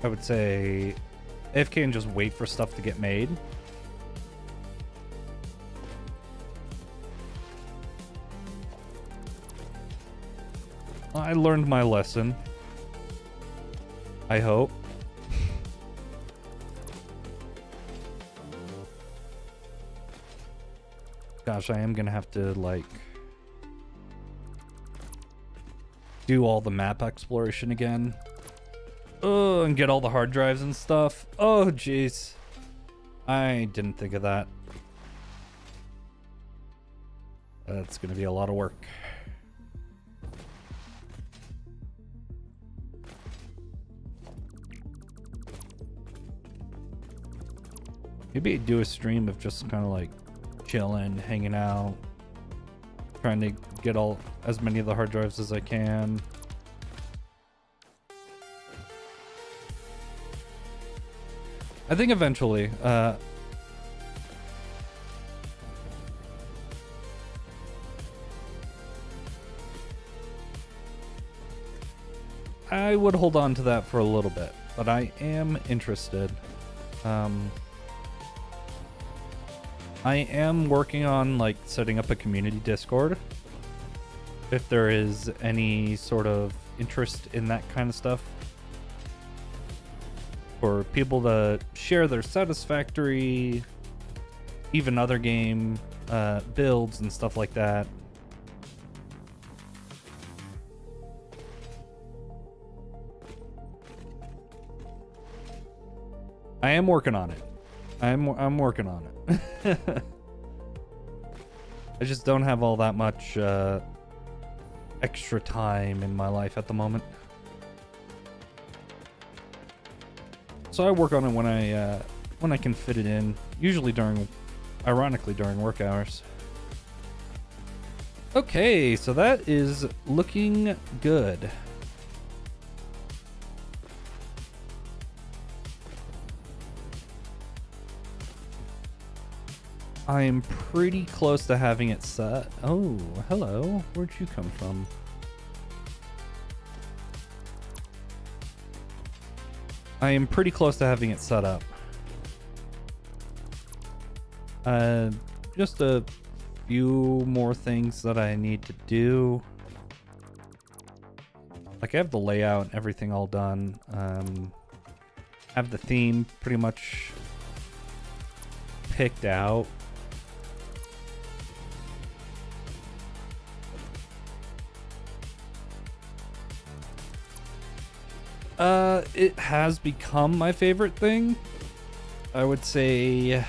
would say AFK and just wait for stuff to get made. I learned my lesson. I hope. Gosh, I am gonna have to like do all the map exploration again. Oh, and get all the hard drives and stuff. Oh, jeez. I didn't think of that. That's gonna be a lot of work. Maybe do a stream of just kind of like chilling, hanging out, trying to get as many of the hard drives as I can. I think eventually, I would hold on to that for a little bit, but I am interested. I am working on like setting up a community Discord. If there is any sort of interest in that kind of stuff, for people to share their satisfactory, even other game builds and stuff like that. I am working on it. I'm working on it. I just don't have all that much extra time in my life at the moment. So I work on it when I can fit it in, usually ironically during work hours. Okay, so that is looking good. I'm pretty close to having it set. Oh, hello. Where'd you come from? I am pretty close to having it set up. Just a few more things that I need to do. Like, I have the layout and everything all done. Have the theme pretty much picked out. It has become my favorite thing. I would say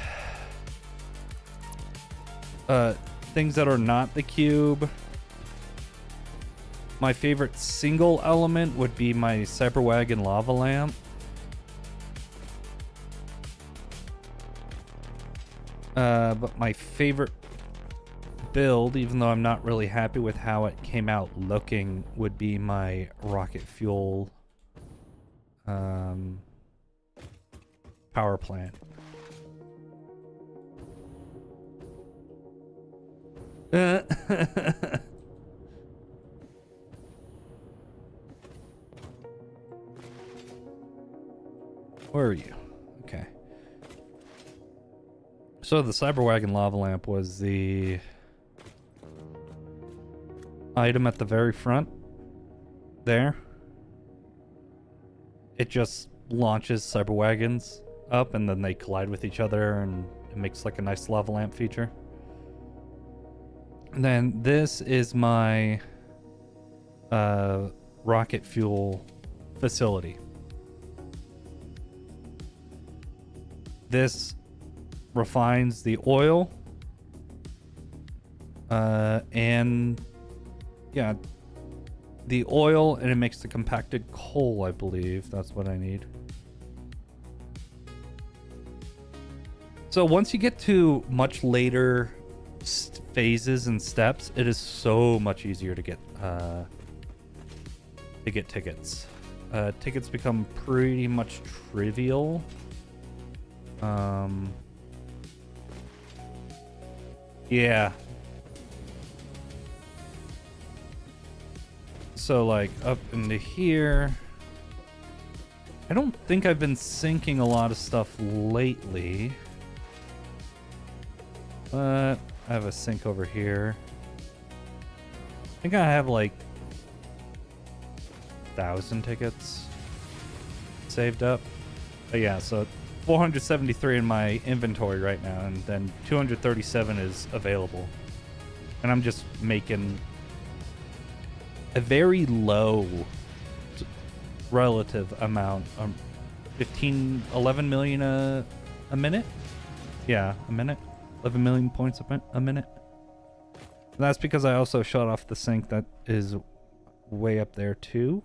things that are not the cube. My favorite single element would be my Cyberwagon lava lamp. But my favorite build, even though I'm not really happy with how it came out looking, would be my rocket fuel power plant. Where are you? Okay. So the Cyberwagon lava lamp was the item at the very front there. It just launches Cyberwagons up and then they collide with each other and it makes like a nice lava lamp feature. And then this is my rocket fuel facility. This refines the oil and yeah, the oil, and it makes the compacted coal, I believe. That's what I need. So once you get to much later phases and steps, it is so much easier to get tickets. Tickets become pretty much trivial. Yeah. So like up into here. I don't think I've been syncing a lot of stuff lately. But I have a sync over here. I think I have like 1,000 tickets saved up. But yeah, so 473 in my inventory right now, and then 237 is available. And I'm just making a very low relative amount, 11 million a minute. Yeah, a minute. 11 million points a minute. And that's because I also shut off the sync that is way up there too,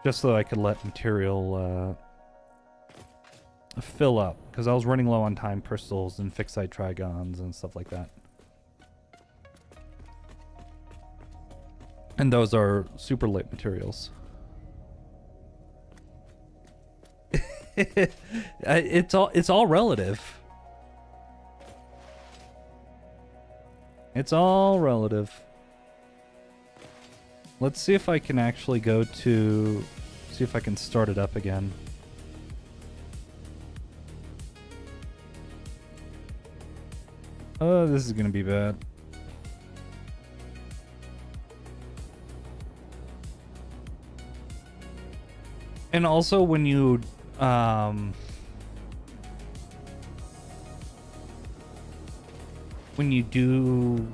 just so I could let material fill up, because I was running low on time crystals and fixite trigons and stuff like that. And those are super late materials. It's all relative. It's all relative. Let's see if I can actually go to see if I can start it up again. Oh, this is gonna be bad. And also when you do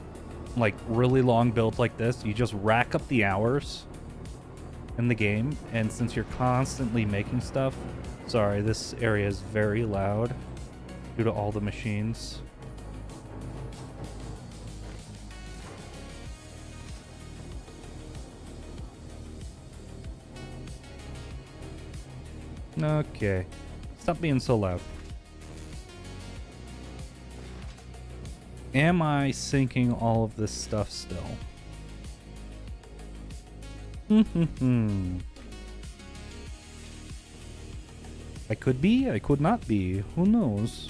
like really long builds like this, you just rack up the hours in the game, and since you're constantly making stuff, sorry, this area is very loud due to all the machines. Okay, stop being so loud. Am I syncing all of this stuff still? I could be, I could not be. Who knows?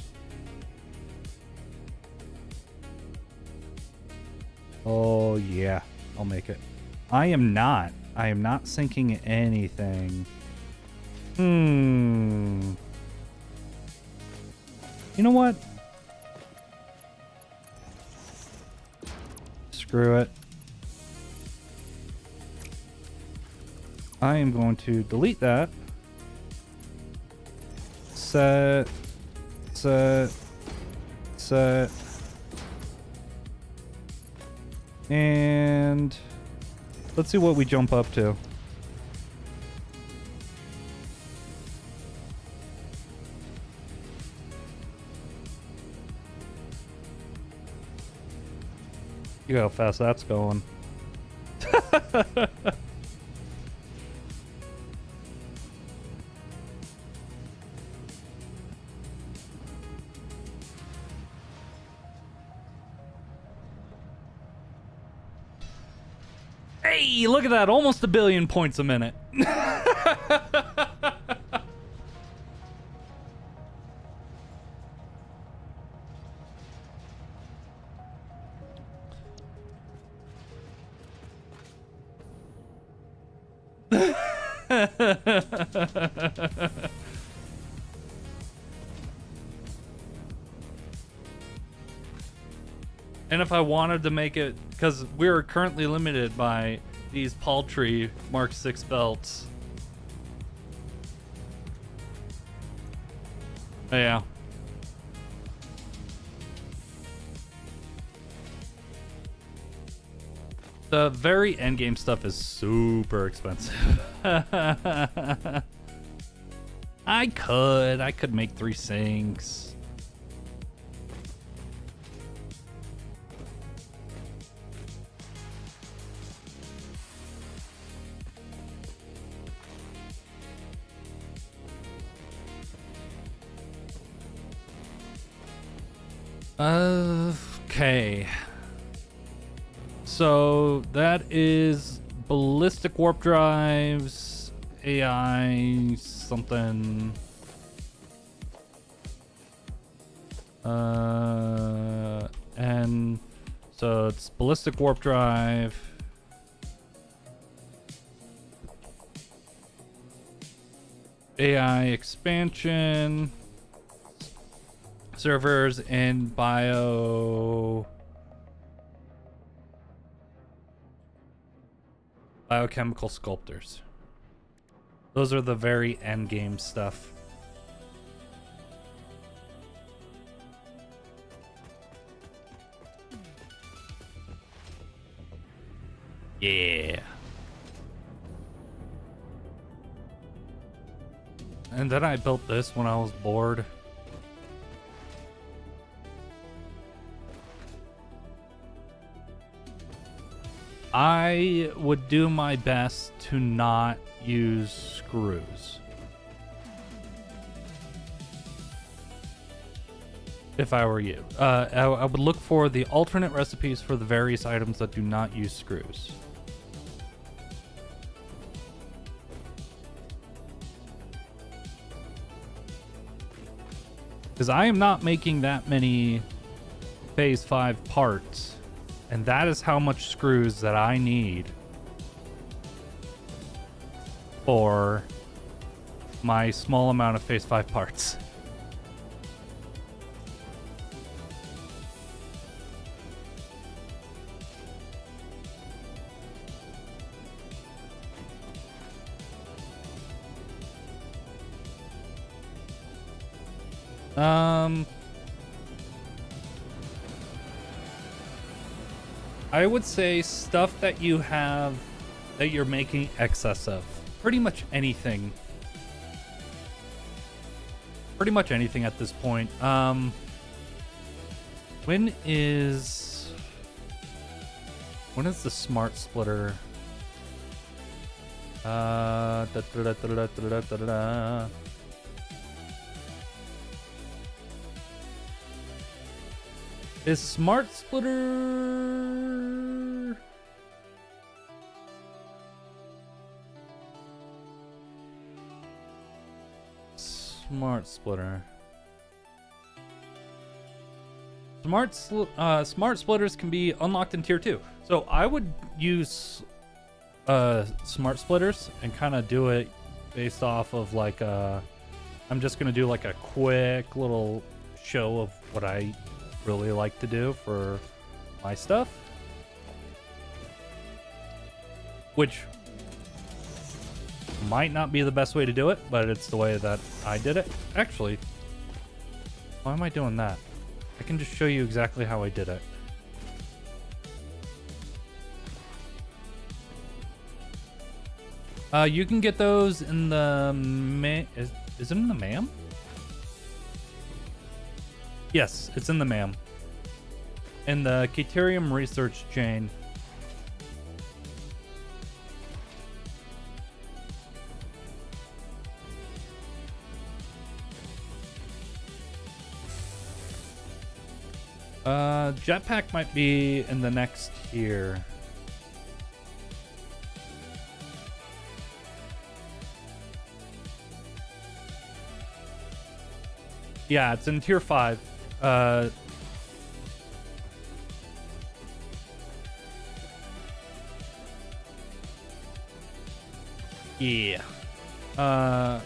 Oh yeah, I'll make it. I am not syncing anything You know what? Screw it. I am going to delete that. Set. And let's see what we jump up to. You know how fast that's going. Hey, look at that. Almost 1 billion points a minute. And if I wanted to make it, because we're currently limited by these paltry Mark 6 belts. Oh, yeah. The very endgame stuff is super expensive. I could make 3 sinks. Okay. So that is ballistic warp drives, AI something. And so it's ballistic warp drive. AI expansion. Servers and biochemical sculptors. Those are the very end game stuff. Yeah. And then I built this when I was bored. I would do my best to not use screws. If I were you. I would look for the alternate recipes for the various items that do not use screws. Because I am not making that many Phase 5 parts. And that is how much screws that I need for my small amount of Phase 5 parts. I would say stuff that you have that you're making excess of. Pretty much anything. Pretty much anything at this point. When is the smart splitter? Is smart splitter? Smart splitter. Smart splitters can be unlocked in tier 2. So I would use smart splitters and kind of do it based off of like I'm just gonna do like a quick little show of what I really like to do for my stuff, which might not be the best way to do it, but it's the way that I did it. Actually, why am I doing that? I can just show you exactly how I did it. You can get those in the is it in the MAM? Yes, it's in the MAM. In the Caterium research chain. Jetpack might be in the next tier. Yeah, it's in tier 5. Yeah. And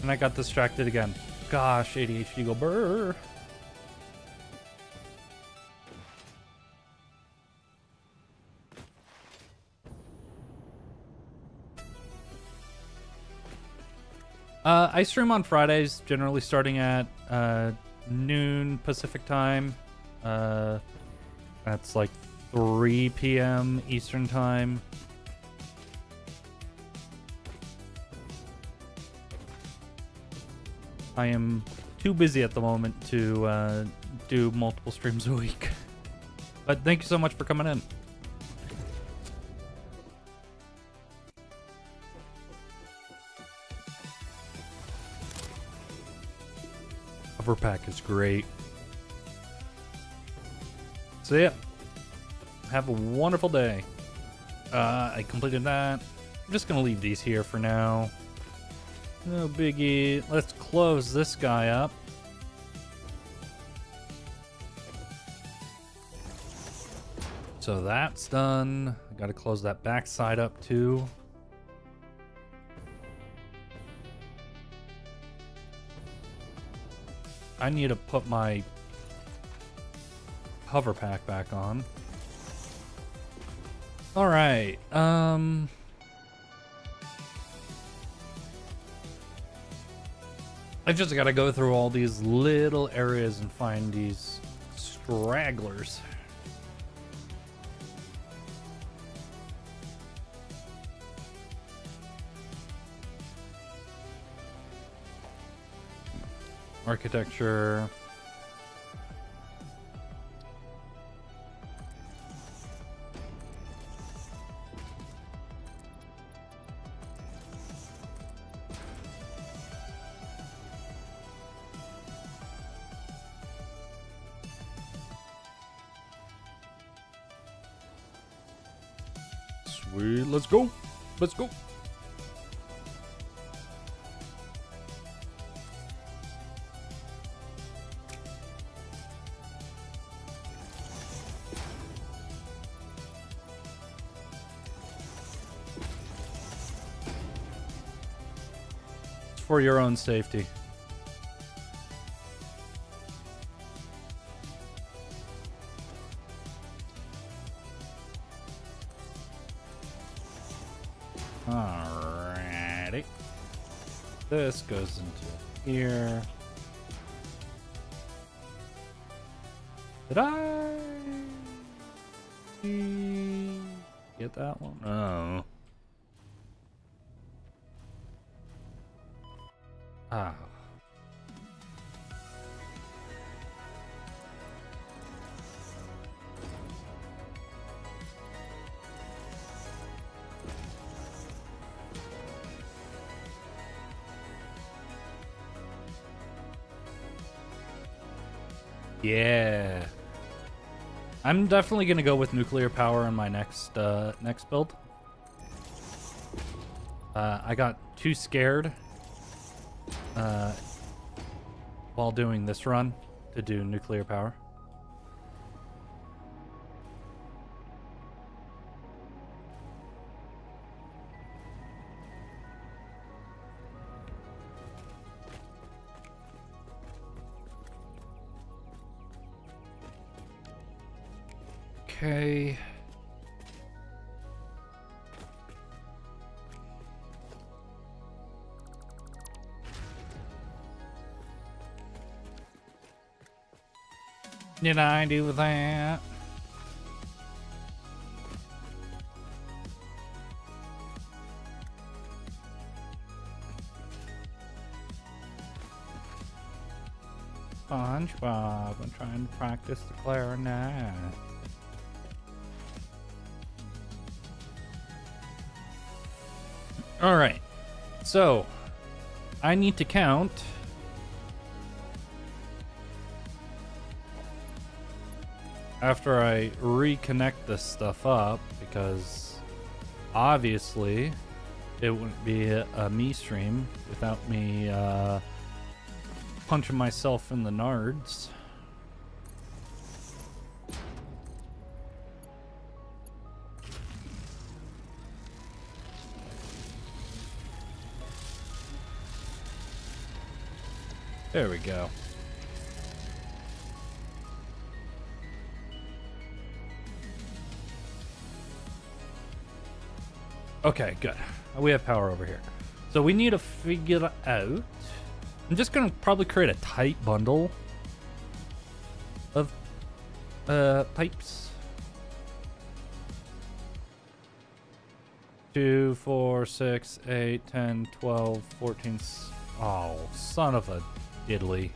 I got distracted again. Gosh, ADHD go brr. I stream on Fridays, generally starting at noon Pacific time. That's like 3 p.m. Eastern time. I am too busy at the moment to do multiple streams a week. But thank you so much for coming in. Hover pack is great. So yeah, have a wonderful day. I completed that. I'm just gonna leave these here for now. No biggie. Let's close this guy up. So that's done. I gotta close that back side up too. I need to put my hover pack back on. All right. I just gotta go through all these little areas and find these stragglers. Architecture. Sweet, let's go. Let's go. For your own safety. Alrighty. This goes into here. Did I get that one? Oh. Ah. Yeah. I'm definitely gonna go with nuclear power in my next build. I got too scared while doing this run to do nuclear power. Okay. Did I do that? SpongeBob, I'm trying to practice the clarinet. All right, so I need to count after I reconnect this stuff up, because obviously it wouldn't be a me stream without me punching myself in the nards. There we go. Okay, good. We have power over here. So we need to figure out... I'm just going to probably create a tight bundle of pipes. 2, 4, 6, 8, 10, 12, 14... Oh, son of a diddly.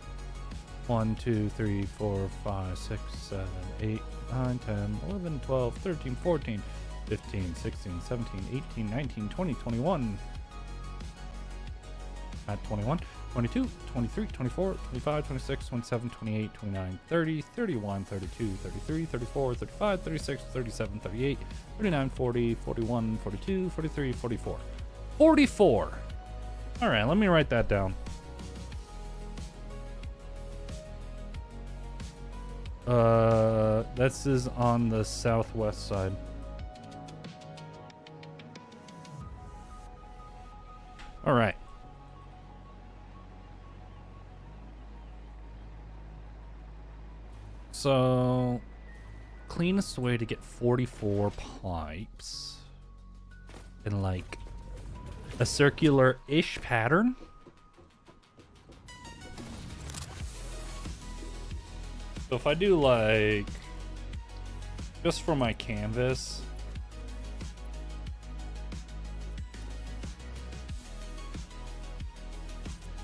1, 2, 3, 4, 5, 6, 7, 8, 9, 10, 11, 12, 13, 14, 15, 16, 17, 18, 19, 20, 21. At 21, 22, 23, 24, 25, 26, 27, 28, 29, 30, 31, 32, 33, 34, 35, 36, 37, 38, 39, 40, 41, 42, 43, 44. 44! Alright, let me write that down. This is on the southwest side. Alright. So, cleanest way to get 44 pipes in like a circular-ish pattern. So if I do like, just for my canvas,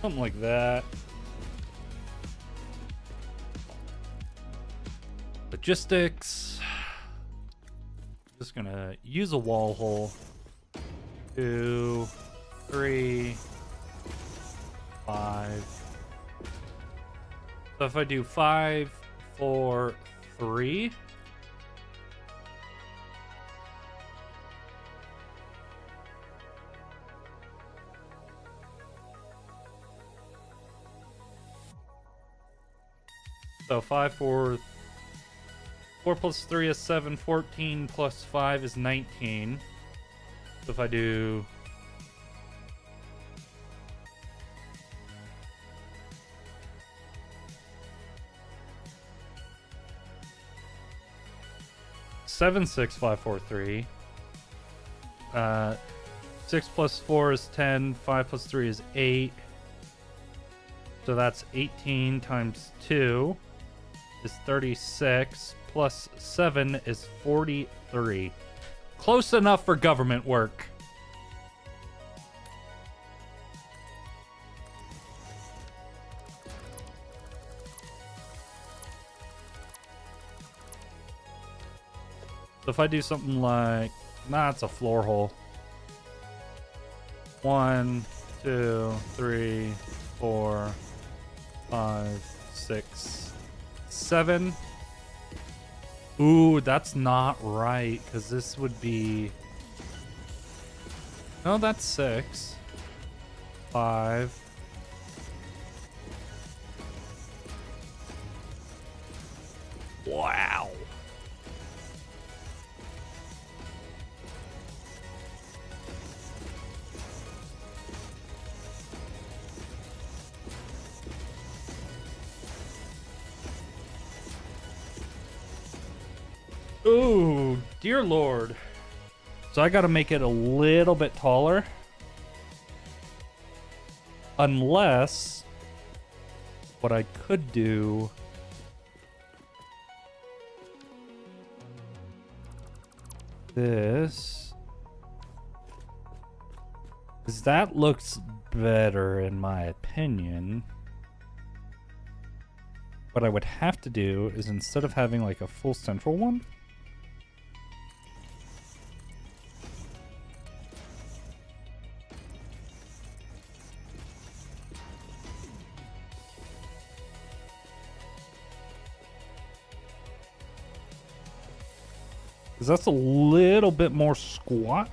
something like that. Logistics. Just gonna use a wall hole. 2, 3, 5. So if I do 5, 4, 3. So 5, 4 plus 3 is 7, 14 plus 5 is 19. So if I do... Seven, 6, 5, 4, 3. 6 plus 4 is 10. 5 plus 3 is 8. So that's 18 times 2 is 36. Plus 7 is 43. Close enough for government work. So if I do something like, nah, it's a floor hole. 1, 2, 3, 4, 5, 6, 7. Ooh, that's not right, because this would be... No, that's 6. 5. Wow. Ooh, dear Lord. So I got to make it a little bit taller. Unless what I could do this is that looks better in my opinion. What I would have to do is instead of having like a full central one, because that's a little bit more squat.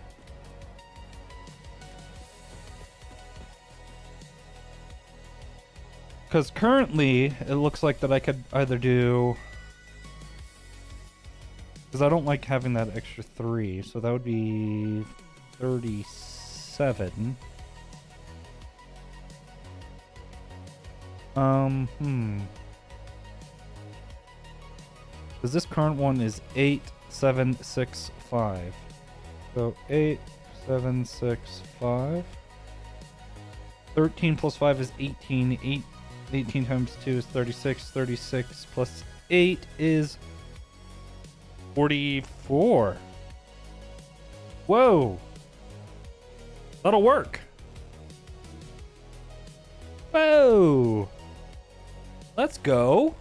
Because currently, it looks like that I could either do... Because I don't like having that extra 3, so that would be 37. Because this current one is 8, 7, 6, 5. So 8, 7, 6, 5. 13 plus 5 is 18. 18 times 2 is 36. 36 plus 8 is 44. Whoa. That'll work. Whoa. Let's go.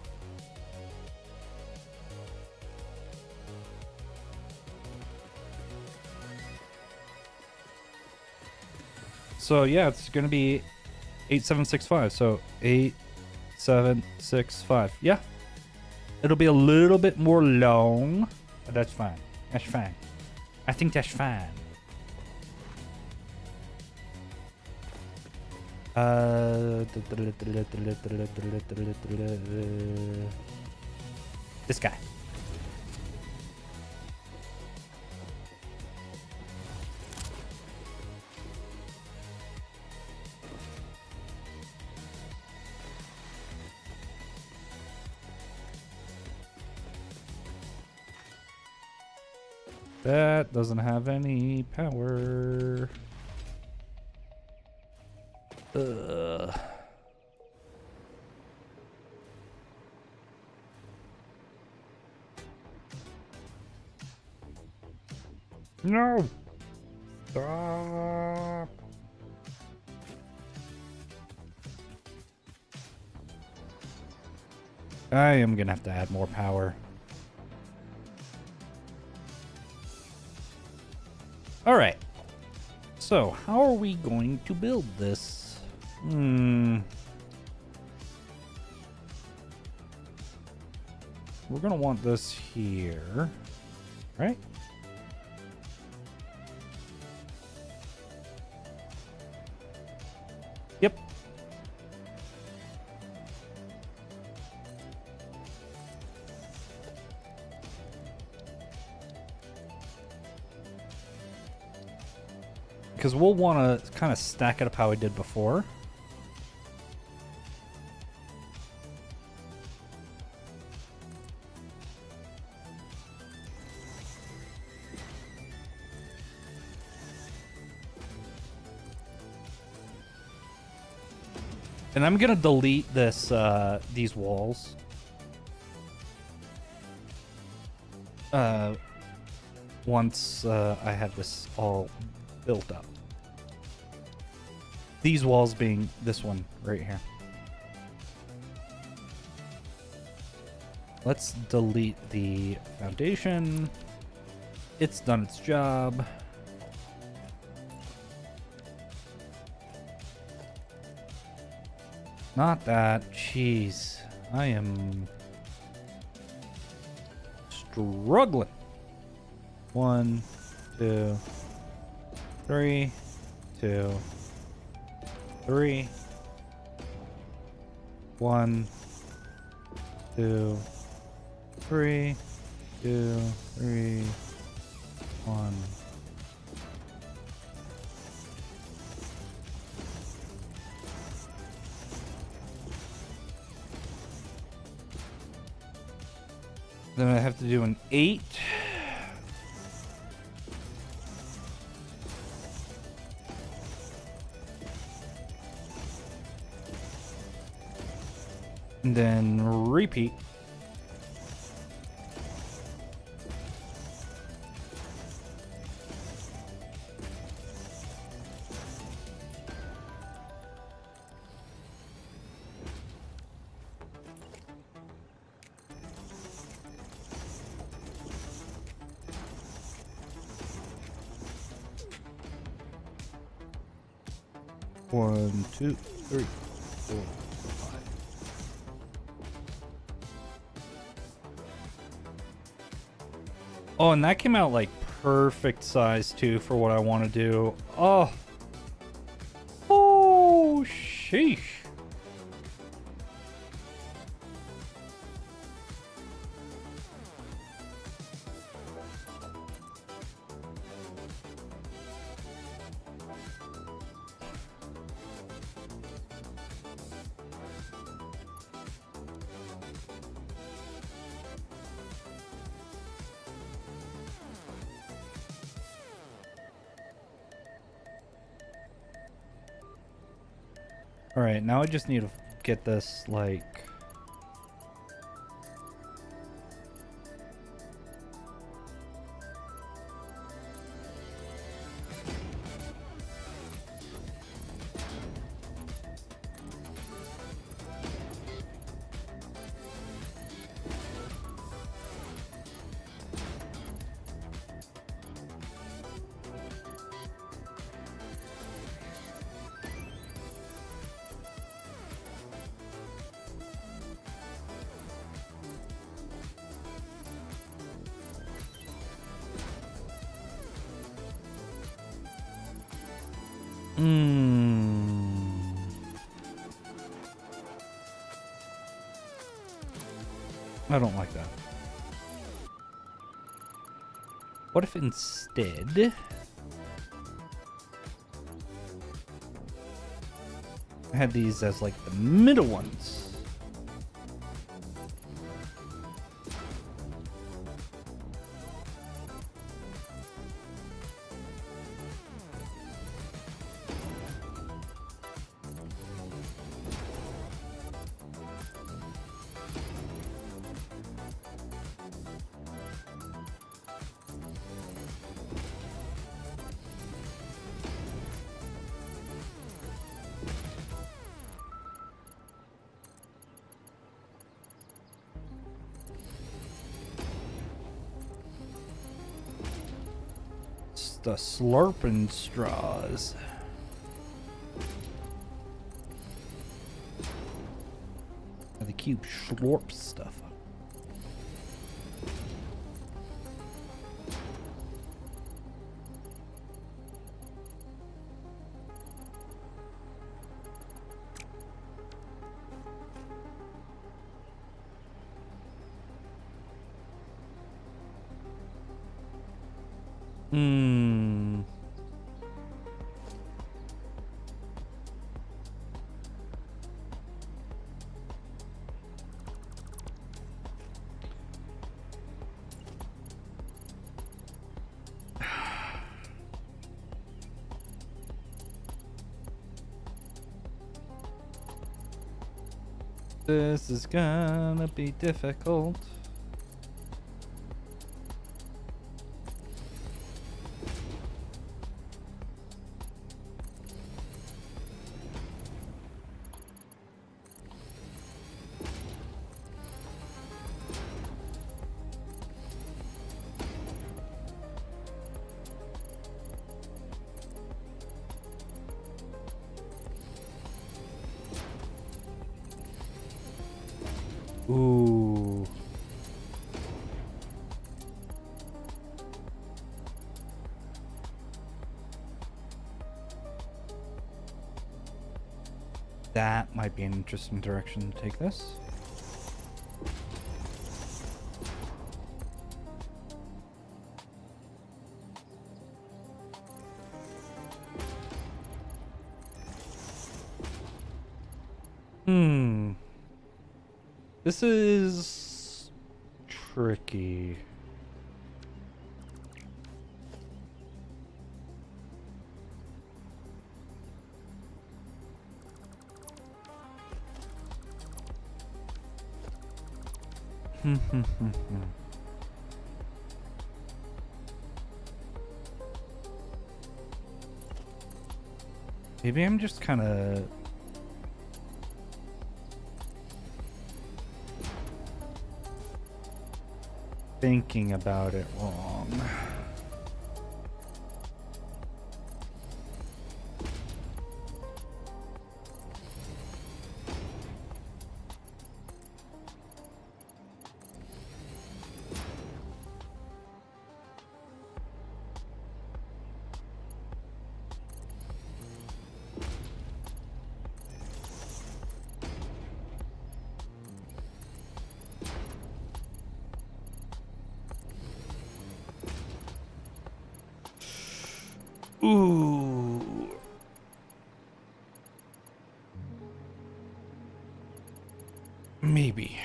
So yeah, it's gonna be 8765. So 8765. Yeah, it'll be a little bit more long, but that's fine. That's fine. I think that's fine. This guy. That doesn't have any power. No! Stop! I am gonna have to add more power. Alright. So, how are we going to build this? We're gonna want this here, right? Yep. Because we'll want to kind of stack it up how I did before. And I'm gonna delete this, these walls. Once I have this all built up. These walls being this one right here. Let's delete the foundation. It's done its job. Not that. Jeez. I am struggling. 1, 2, 3, 2, 3. 1, 2, 3, 2, 3, 1. Then I have to do an 8. And then repeat. One, two, three, four, five. Oh, and that came out like perfect size too for what I want to do. Oh. Oh, sheesh. All right, now I just need to get this like I don't like that. What if instead I had these as like the middle ones? It's the slurping straws. The cube slurp stuff. Hmm. This is gonna be difficult. Ooh. That might be an interesting direction to take this. This is tricky. Maybe I'm just kind of thinking about it wrong. Ooh. Maybe.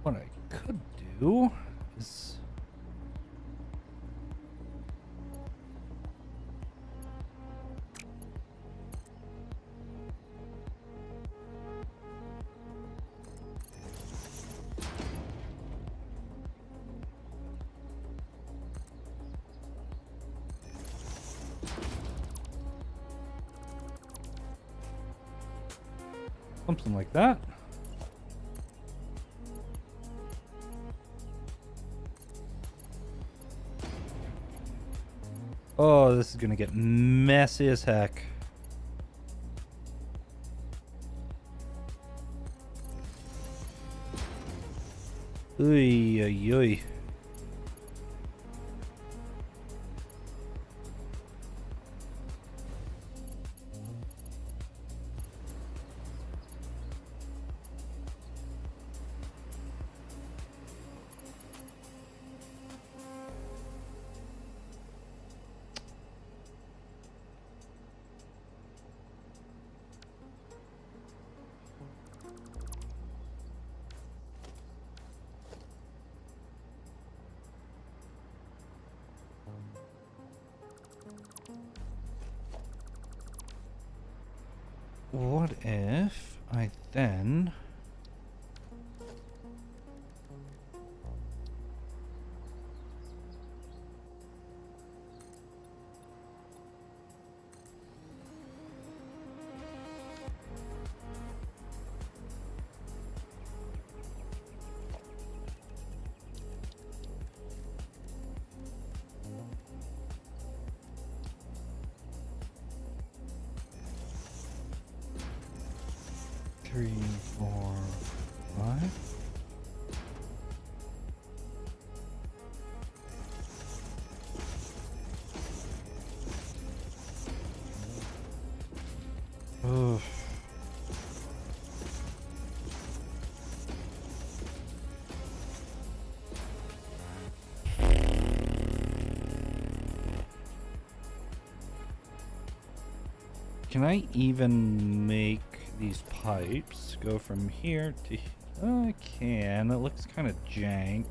What I could do is something like that. Oh, this is gonna get messy as heck. Oy, oy, oy. What if I then... Three, four, five. Oof. Can I even make these pipes go from here to... I can. It looks kind of jank.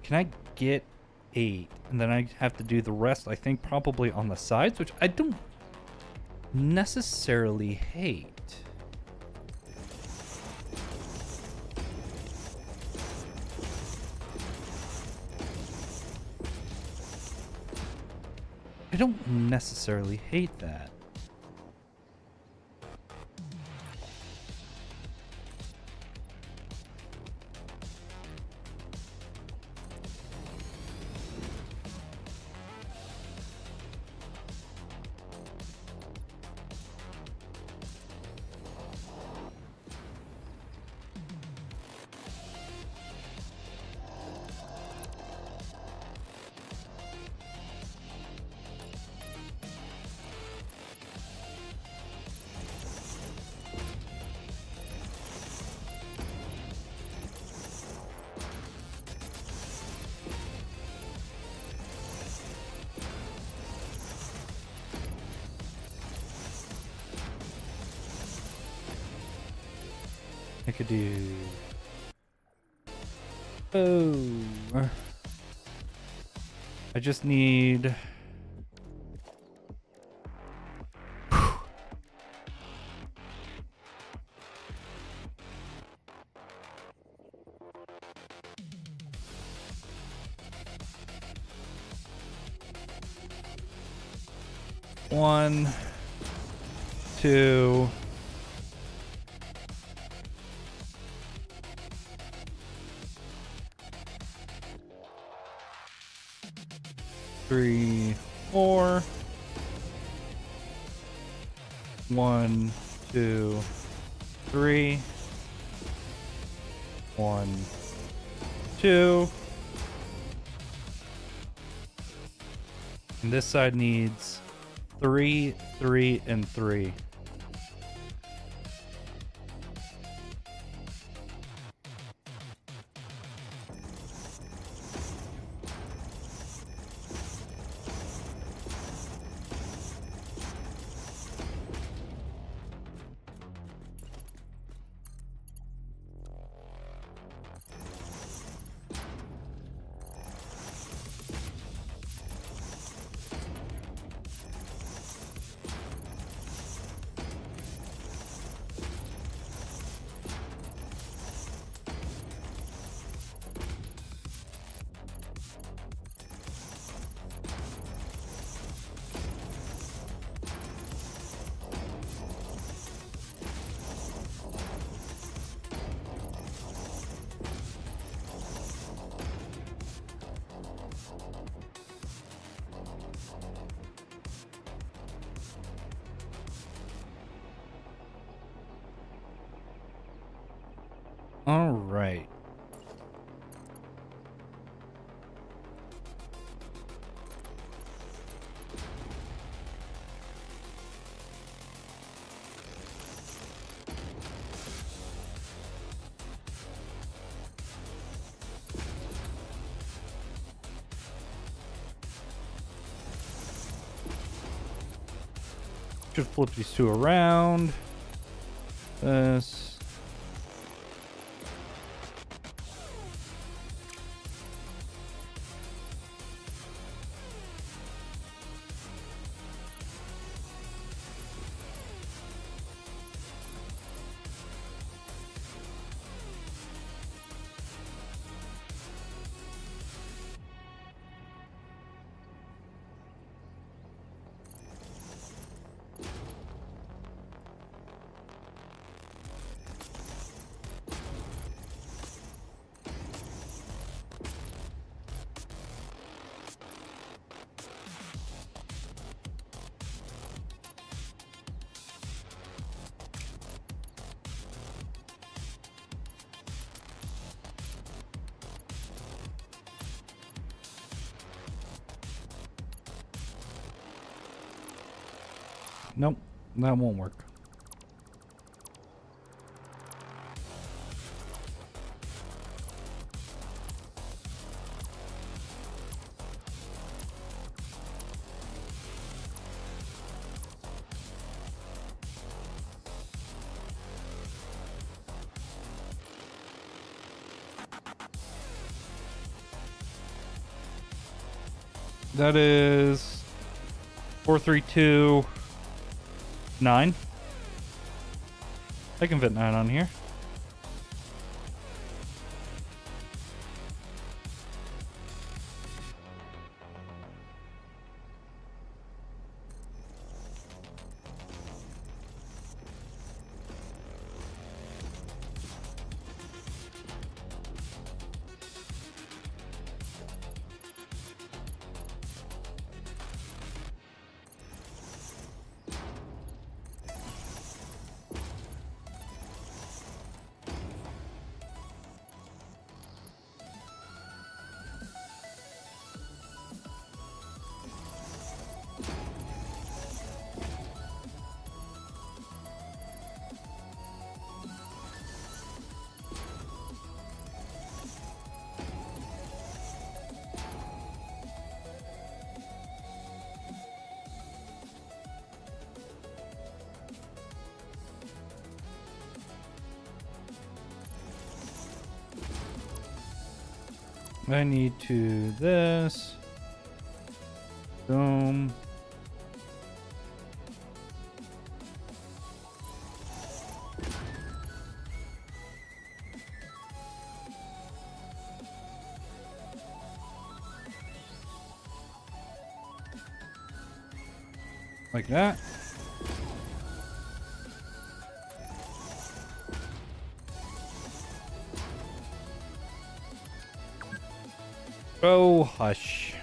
can I get 8? And then I have to do the rest, I think, probably on the sides, which I don't necessarily hate. I don't necessarily hate that. I could do... Oh. I just need... One, two, three, four. 1, 2, 3. 1, 2. And this side needs 3, 3, and 3. All right. Should flip these two around. This. Nope, that won't work. That is 432.9. I can fit 9 on here. I need to this. Boom. Like that. Oh, hush.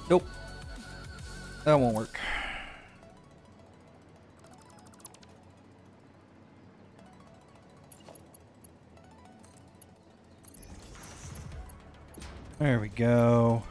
Nope. That won't work. There we go.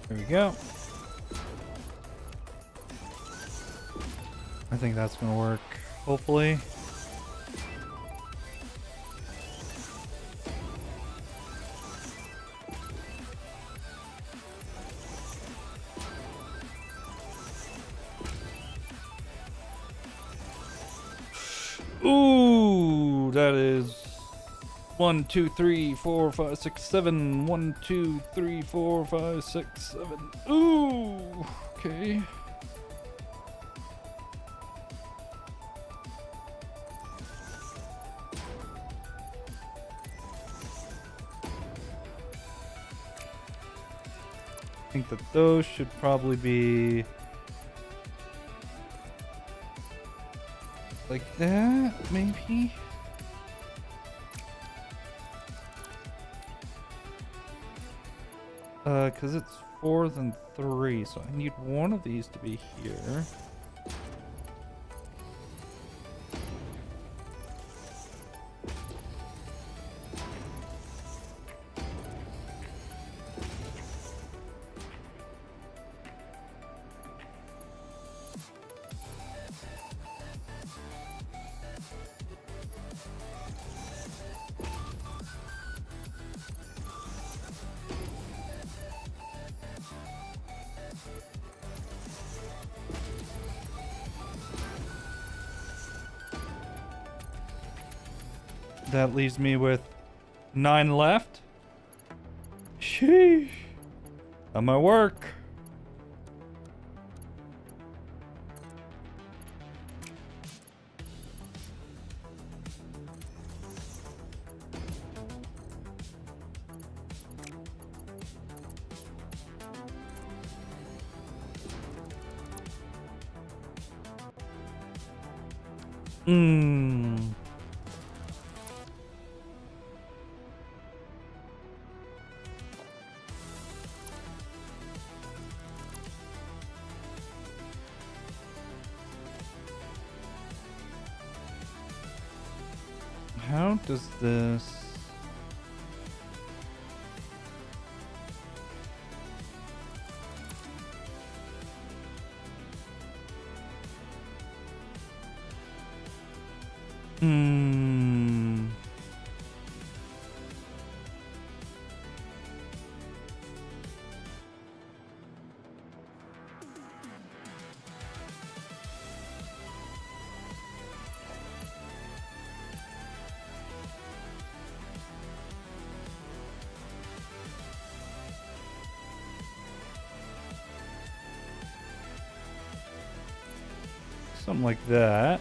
There we go. I think that's gonna work, hopefully. that is 1, 2, 3, 4, 5, 6, 7. 1, 2, 3, 4, 5, 6, 7. Ooh, okay. I think that those should probably be like that, maybe. Because it's 4 than 3, so I need one of these to be here. That leaves me with 9 left. Sheesh. On my work. How does this... something like that.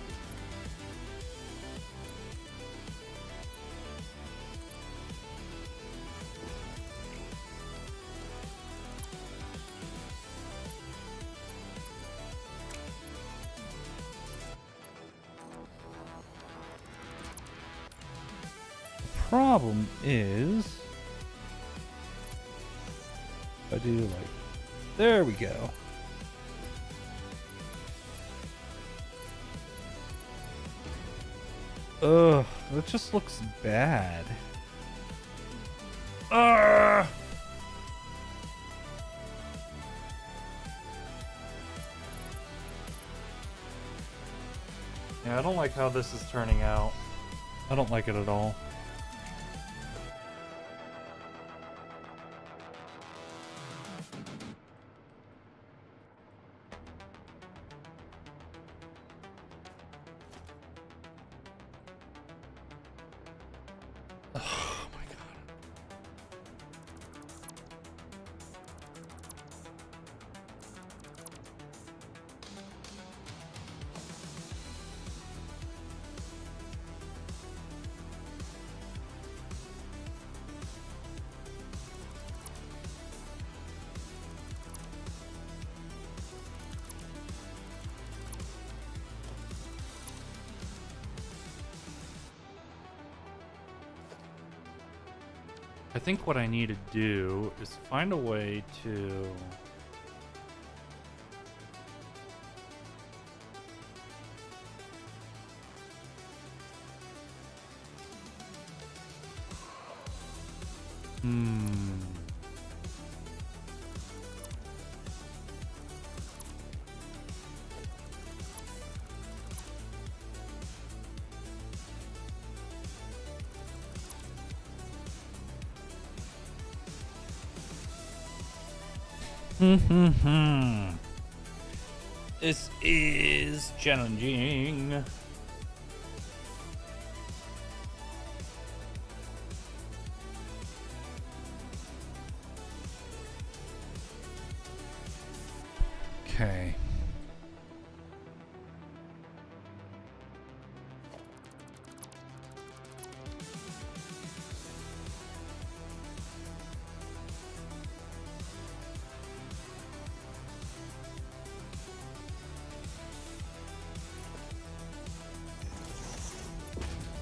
The problem is, if I do like, there we go. Ugh, that just looks bad. Ugh! Yeah, I don't like how this is turning out. I don't like it at all. I think what I need to do is find a way to... This is challenging. Okay.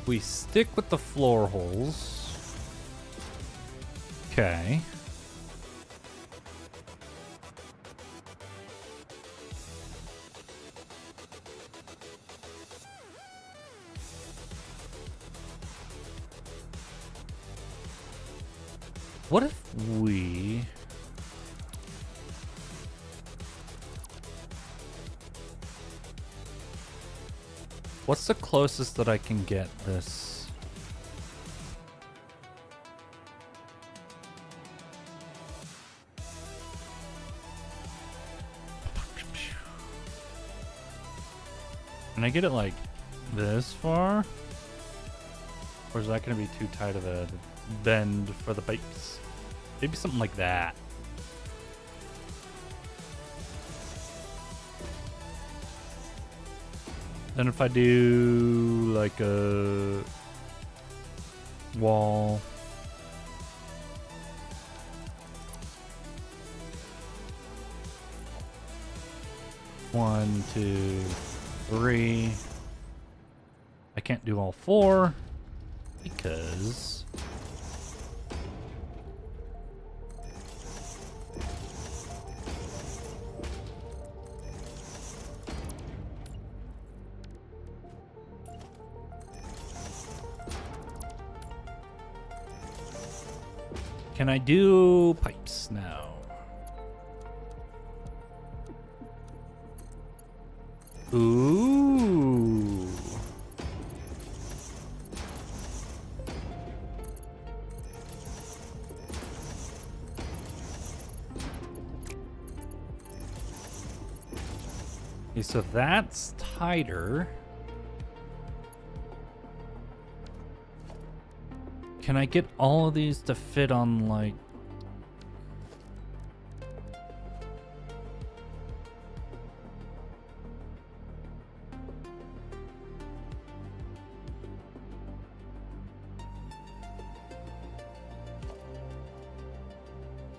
We stick with the floor holes. Okay. What if we... What's the closest that I can get this? Can I get it like this far? Or is that going to be too tight of a bend for the pipes? Maybe something like that. Then if I do like a wall, one, two, three. I can't do all four because can I do pipes now? Ooh. Okay, so that's tighter. Can I get all of these to fit on, like...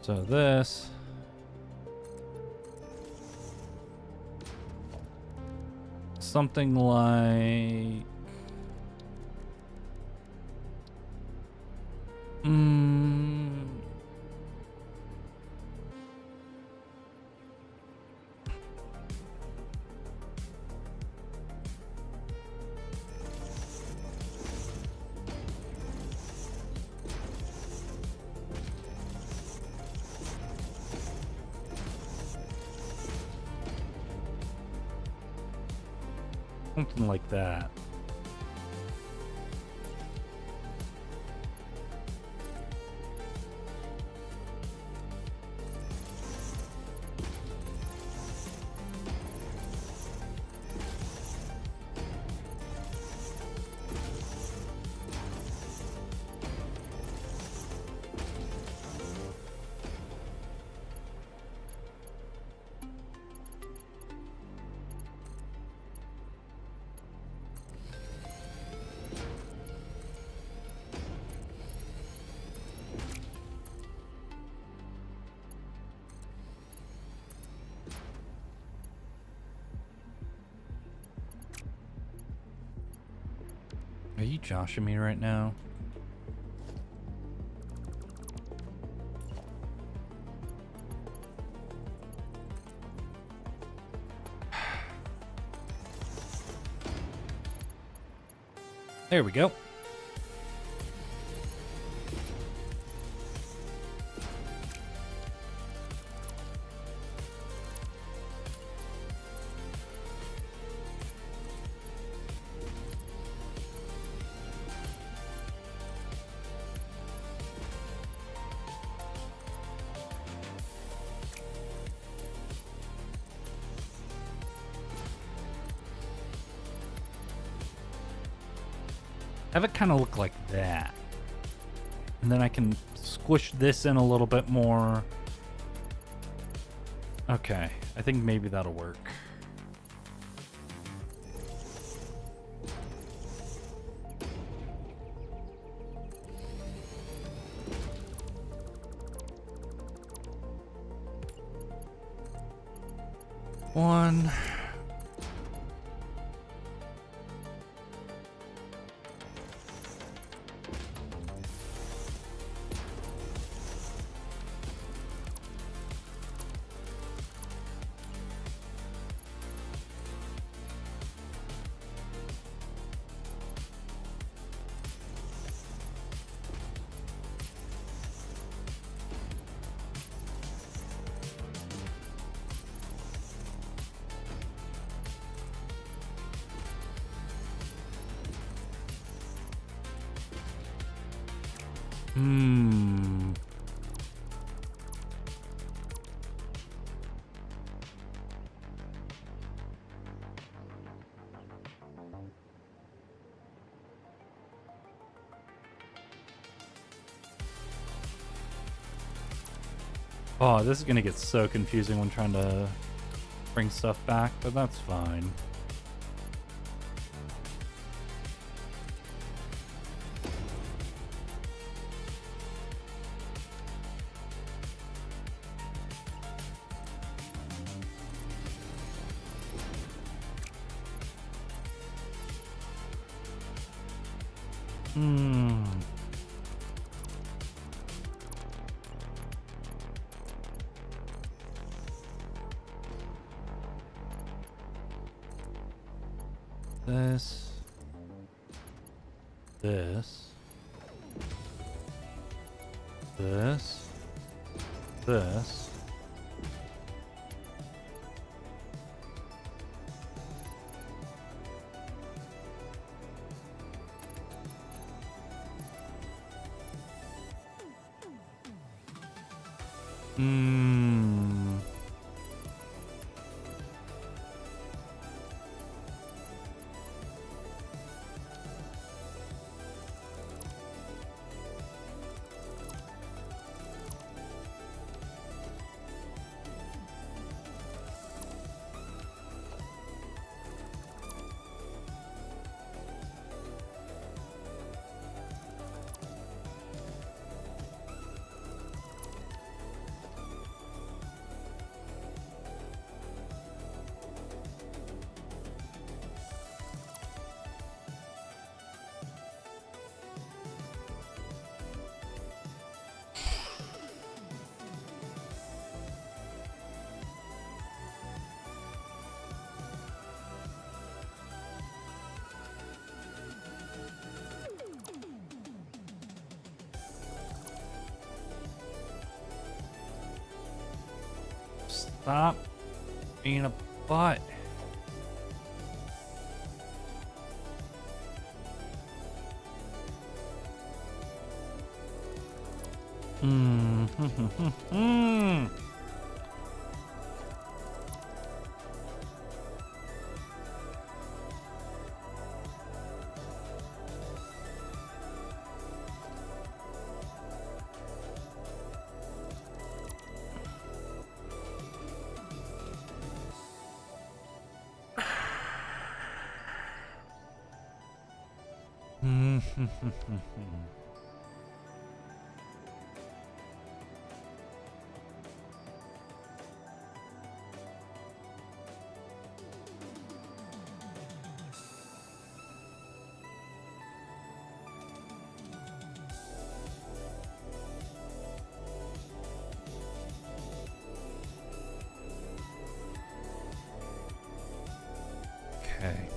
So this... Something like... Something like that. Are you joshing me right now? There we go. Have it kind of look like that. And then I can squish this in a little bit more. Okay, I think maybe that'll work. One. Hmm. Oh, this is gonna get so confusing when trying to bring stuff back, but that's fine. Hmm. This. This. This. This. Hmm. Stop being a butt. Hmm. Okay.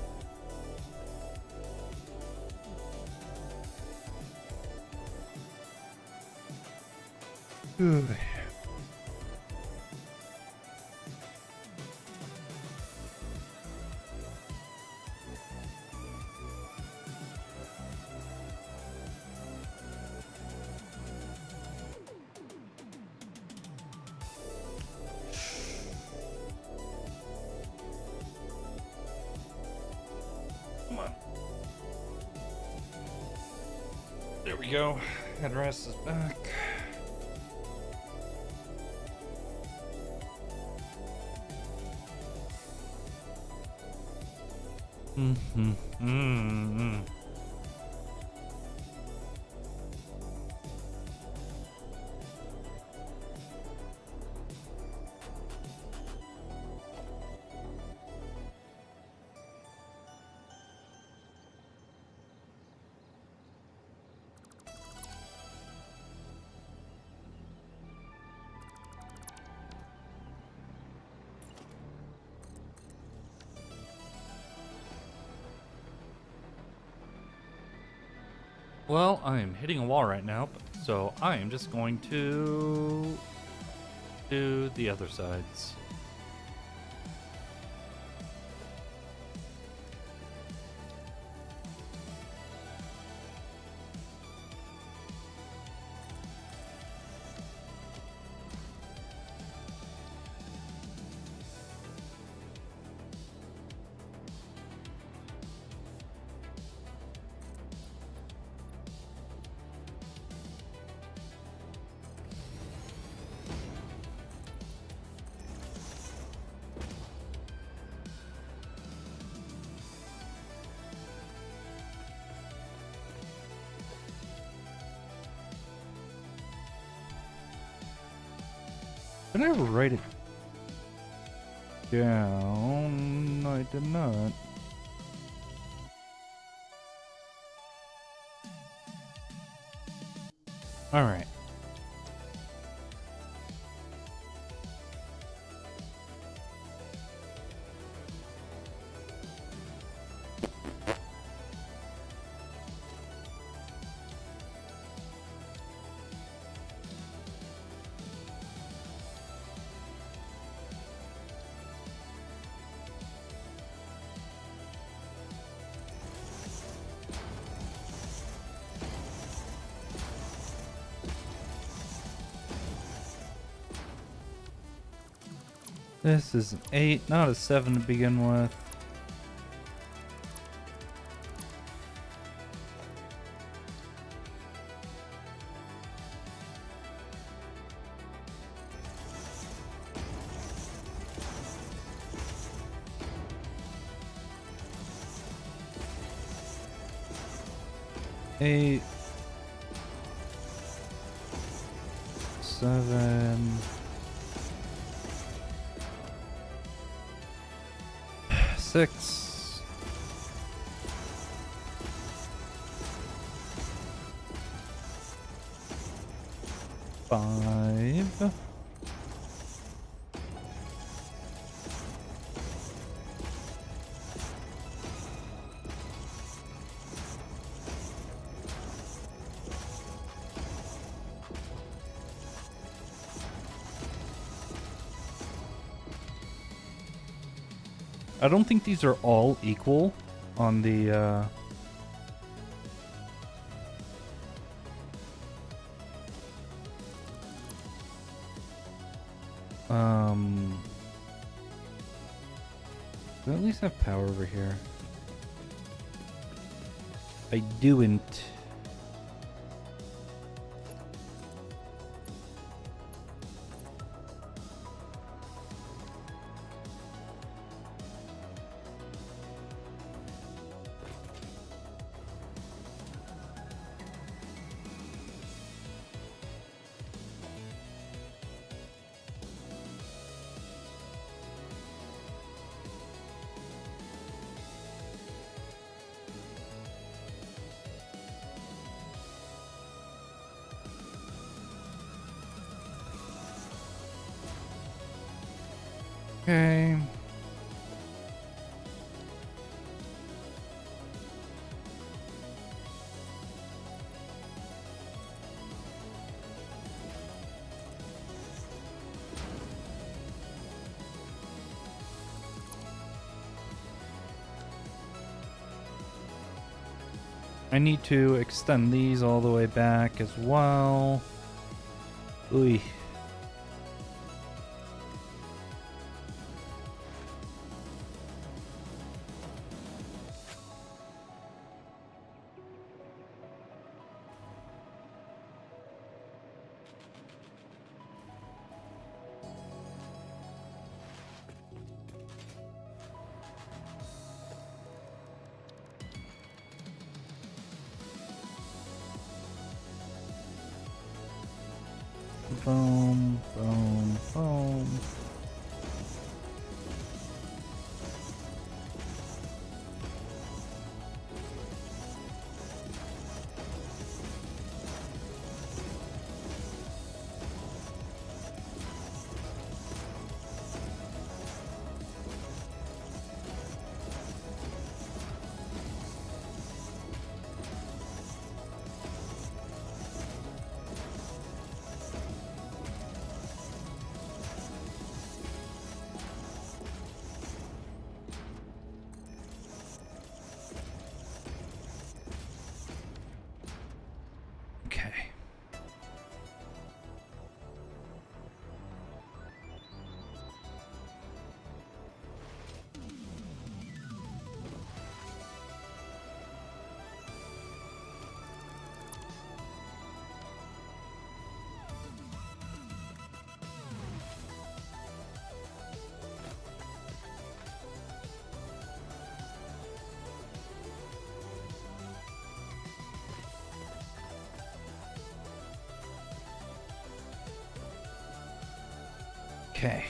Ooh. Come on. There we go. Headrest is back. Mm-hmm. Well, I am hitting a wall right now, so I am just going to do the other sides. Did I ever write it down? No, I did not. All right. This is an 8, not a 7 to begin with. Eight, 7, 6, 5, 'I don't think these are all equal on the do I at least have power over here? I do'n't. Okay. I need to extend these all the way back as well. Ooh. Boom, boom, boom. Okay. Okay.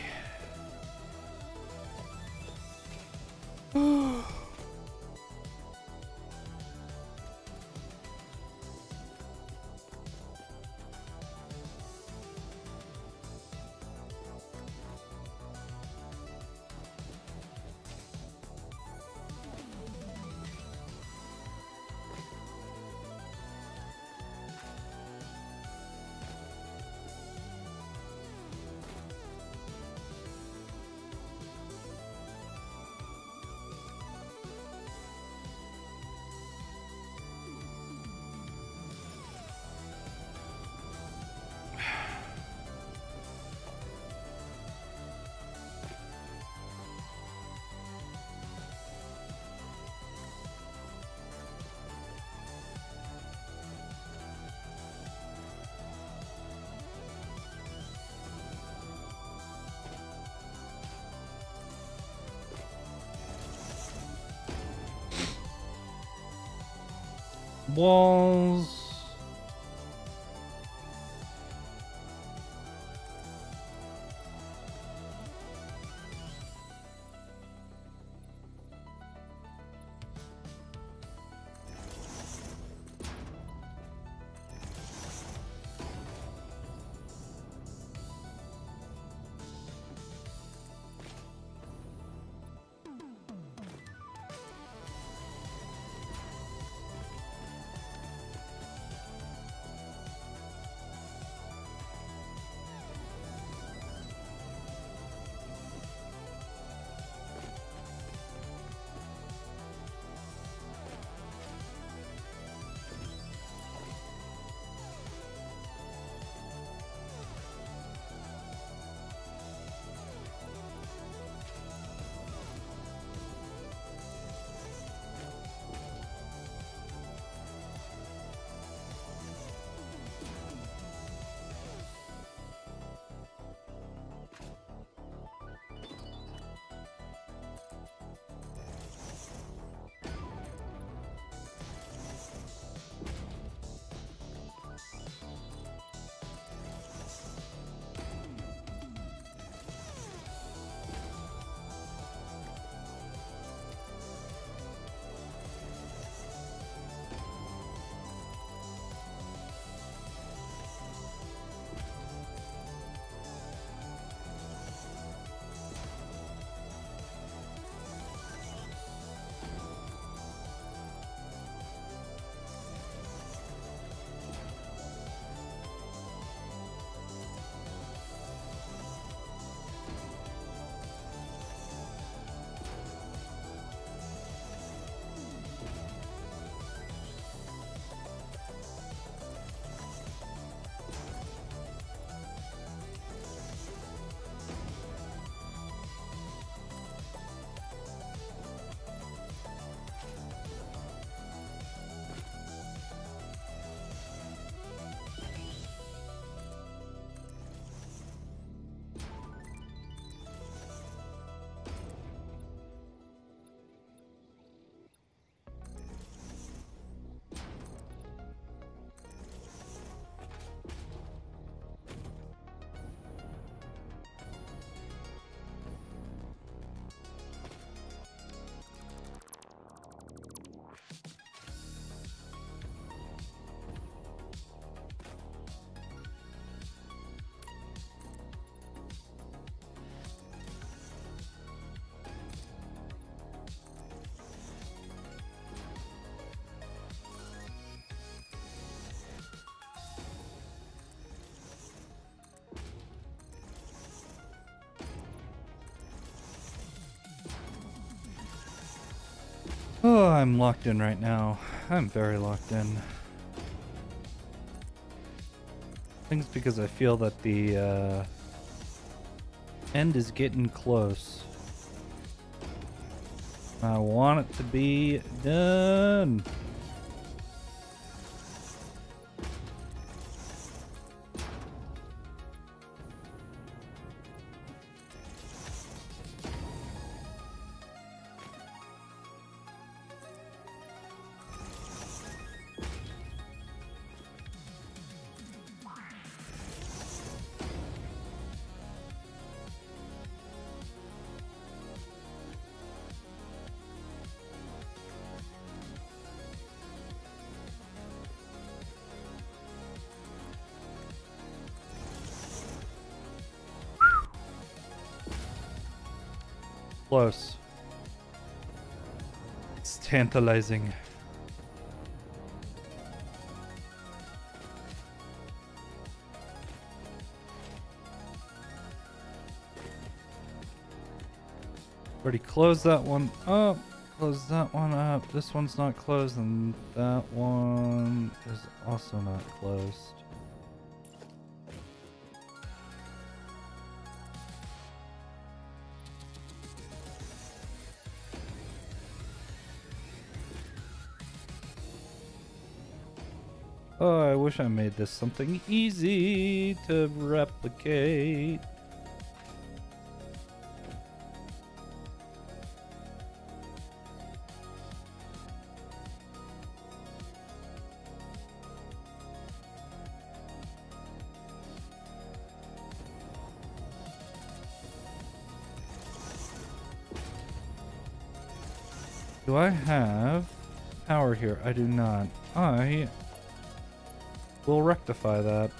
Walls. I'm locked in right now. I'm very locked in. I think it's because I feel that the end is getting close. I want it to be done. Close. It's tantalizing. Already closed that one up. Close that one up. This one's not closed, and that one is also not closed. Oh, I wish I made this something easy to replicate. Do I have power here? I do not. I will rectify that.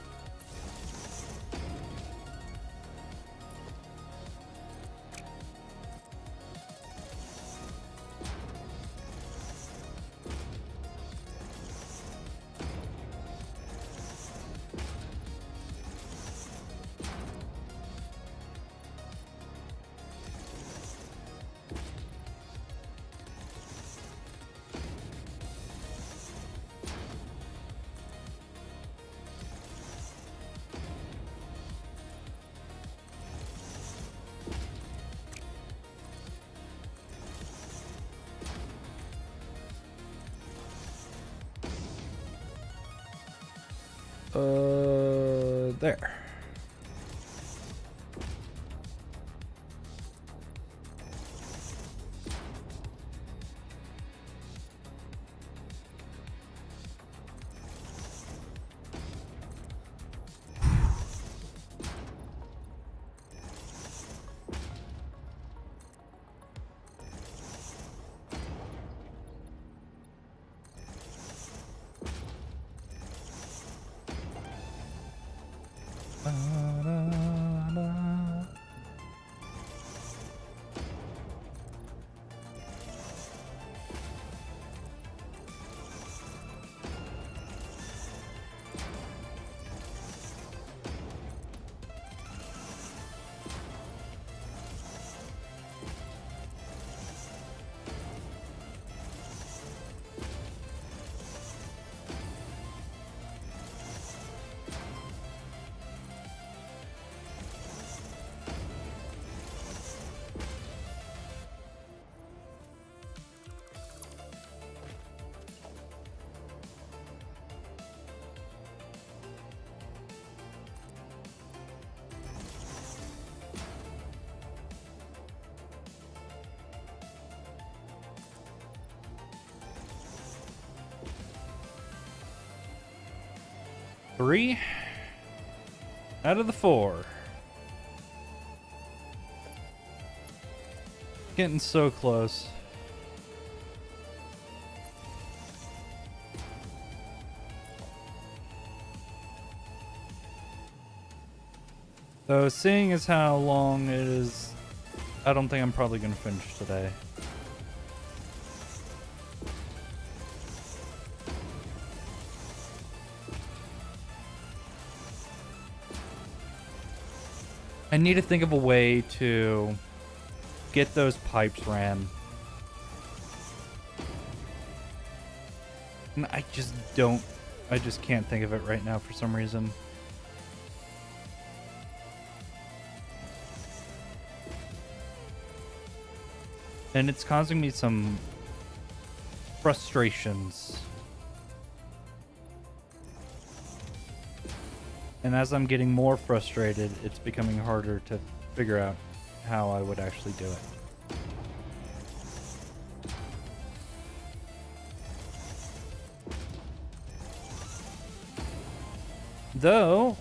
There. Three out of the 4. Getting so close. So seeing as how long it is, I don't think I'm probably going to finish today. I need to think of a way to get those pipes ran. I just can't think of it right now for some reason. And it's causing me some frustrations. And as I'm getting more frustrated, it's becoming harder to figure out how I would actually do it. Though,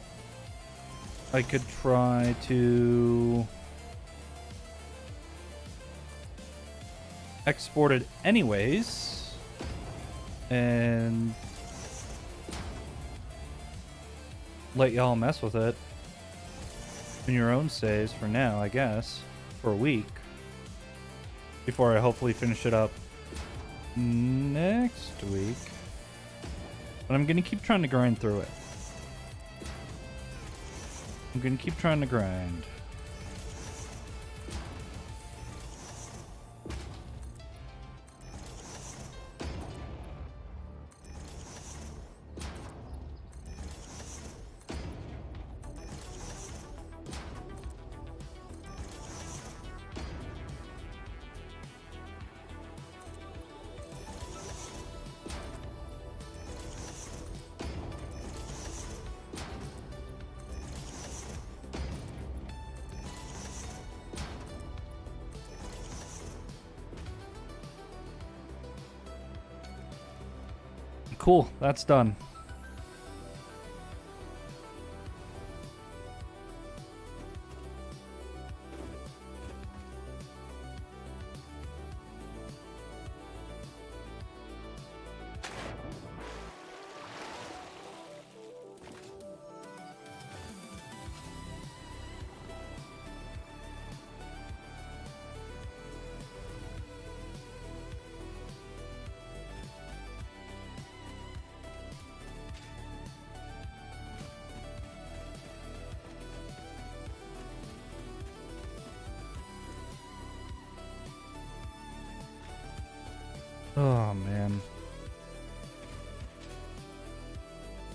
I could try to export it anyways and let y'all mess with it in your own saves for now, I guess, for a week, before I hopefully finish it up next week. But I'm gonna keep trying to grind through it. I'm gonna keep trying to grind. Cool, that's done. Oh, man.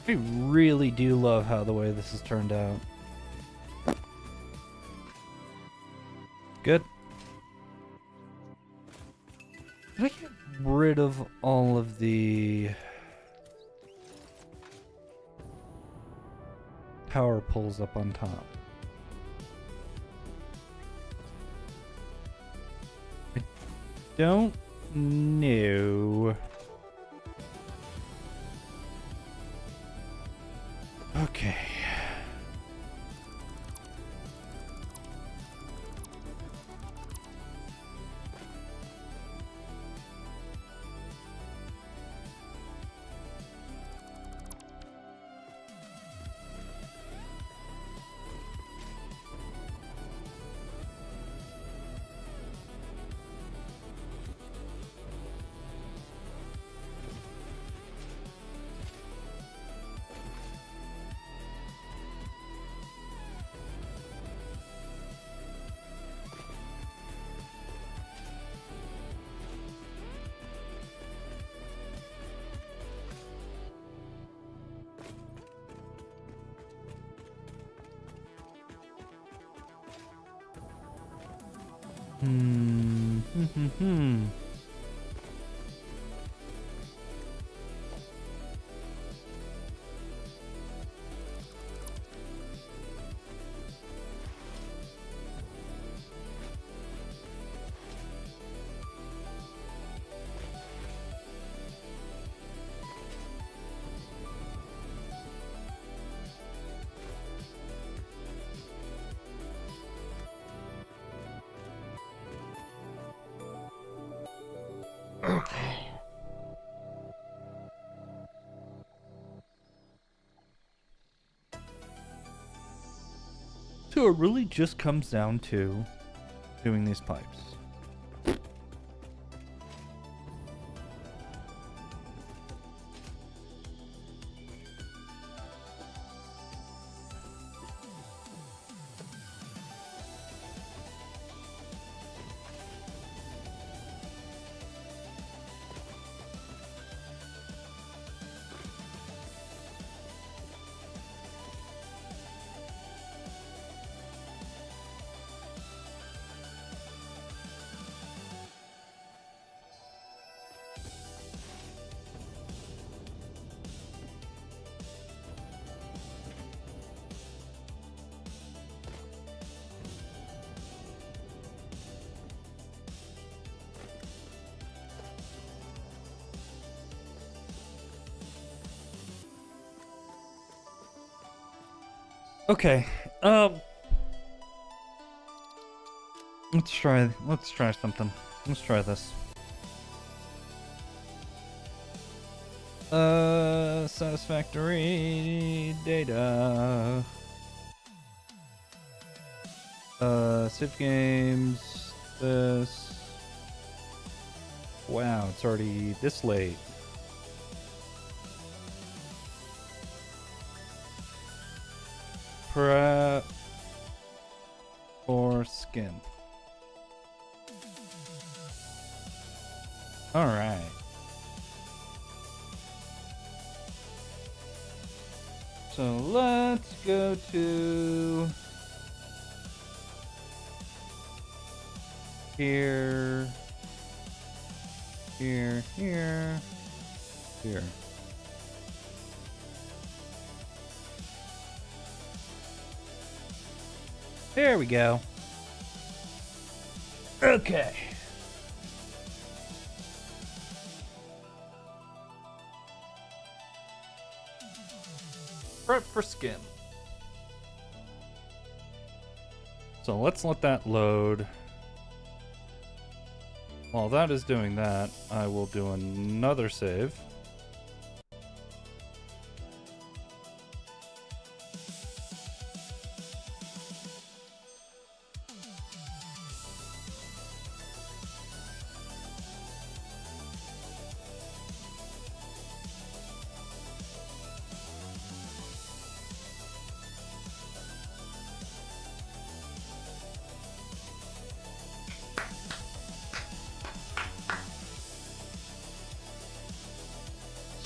I really do love how the way this has turned out. Good. Did I get rid of all of the power poles up on top? I don't know. Okay. So it really just comes down to doing these pipes. Okay. Let's try something. Let's try this. Satisfactory data. Save games. This. Wow, it's already this late. Prep for skin. All right. So let's go to here, here, here, here. There we go. Okay. Prep for skin. So let's let that load. While that is doing that, I will do another save.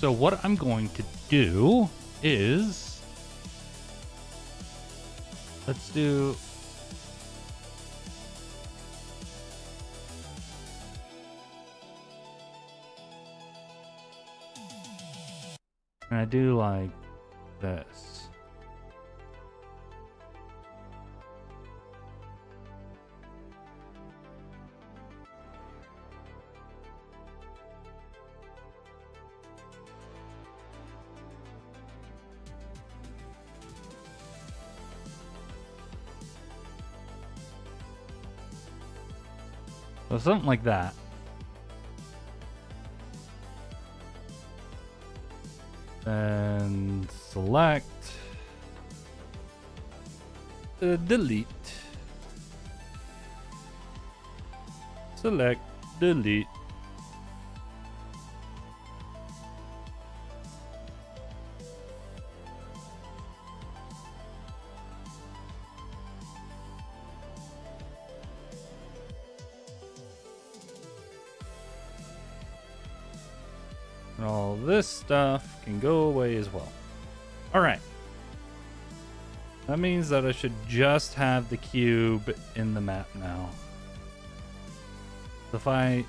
So what I'm going to do is, let's do, and I do like this. So something like that. And select, delete. Select, delete. And all this stuff can go away as well. All right. That means that I should just have the cube in the map now. If I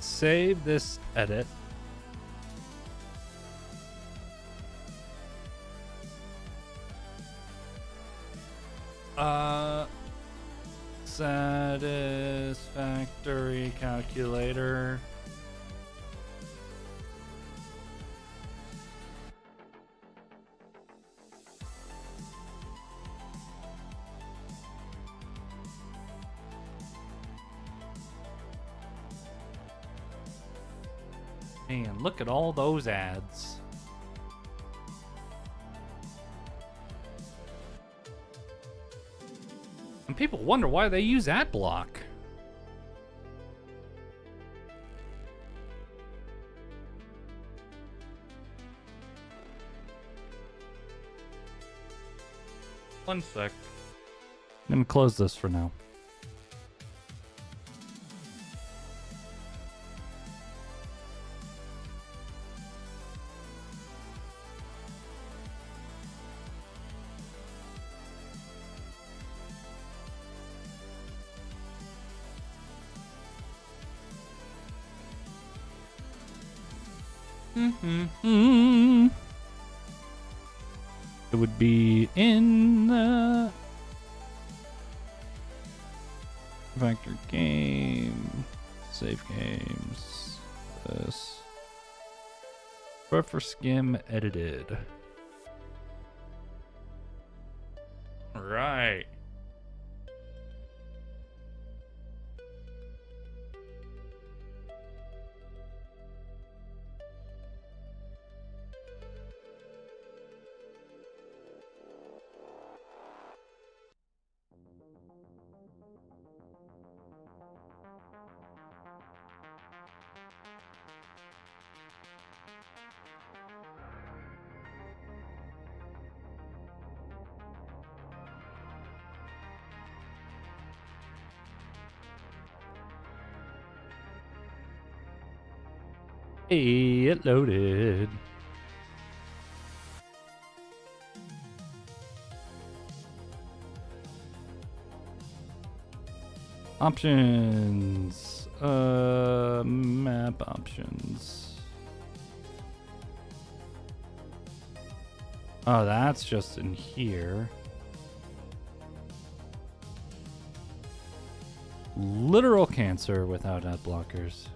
save this edit, satisfactory calculator. Man, look at all those ads. And people wonder why they use ad block. One sec. I'm gonna close this for now. It would be in the Vector game, save games, this, but for skim edited. Hey, it loaded. Options. Map options. Oh, that's just in here. Literal cancer without ad blockers.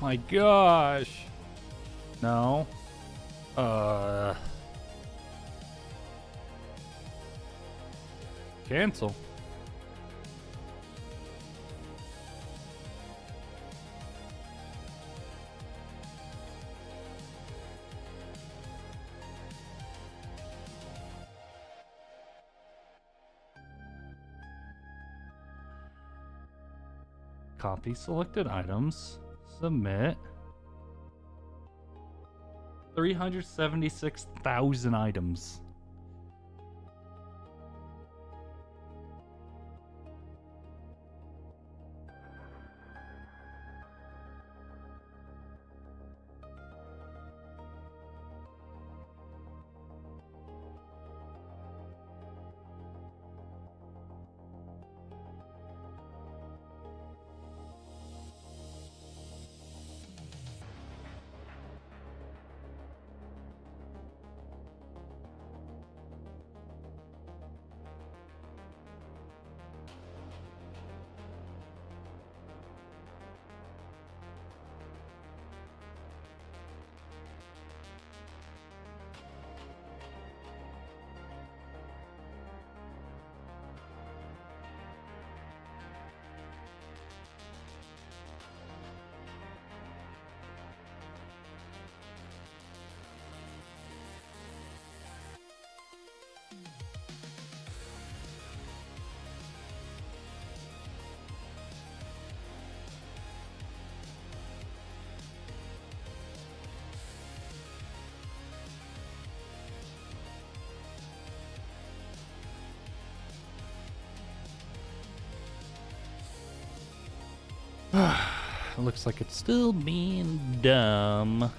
My gosh. No. Cancel. Copy selected items. Submit. 376,000 items. Looks like it's still being dumb.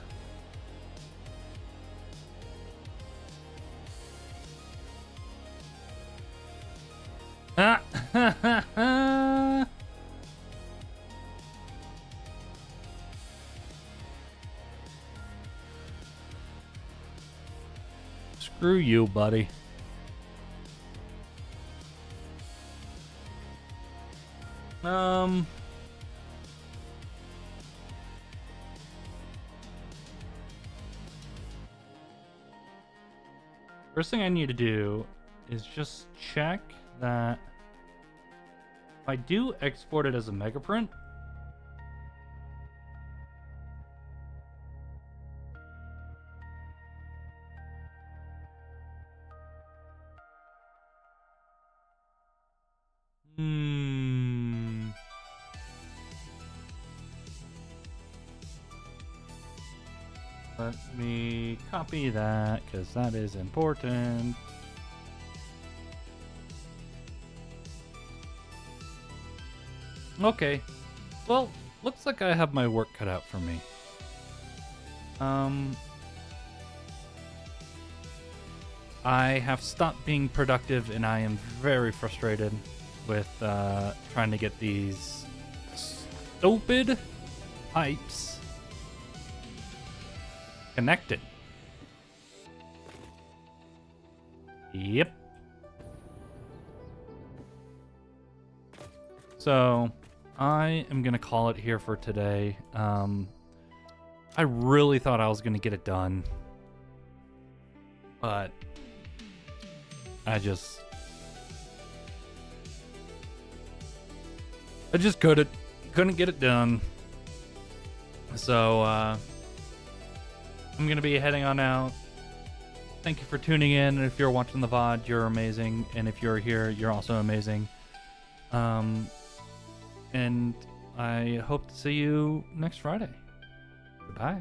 Screw you, buddy. First thing I need to do is just check that if I do export it as a megaprint, let me copy that because that is important. Okay, well, looks like I have my work cut out for me. I have stopped being productive and I am very frustrated with trying to get these stupid pipes connected. Yep. So I am gonna call it here for today. I really thought I was gonna get it done, but I just couldn't get it done. So I'm going to be heading on out. Thank you for tuning in. And if you're watching the VOD, you're amazing. And if you're here, you're also amazing. And I hope to see you next Friday. Goodbye.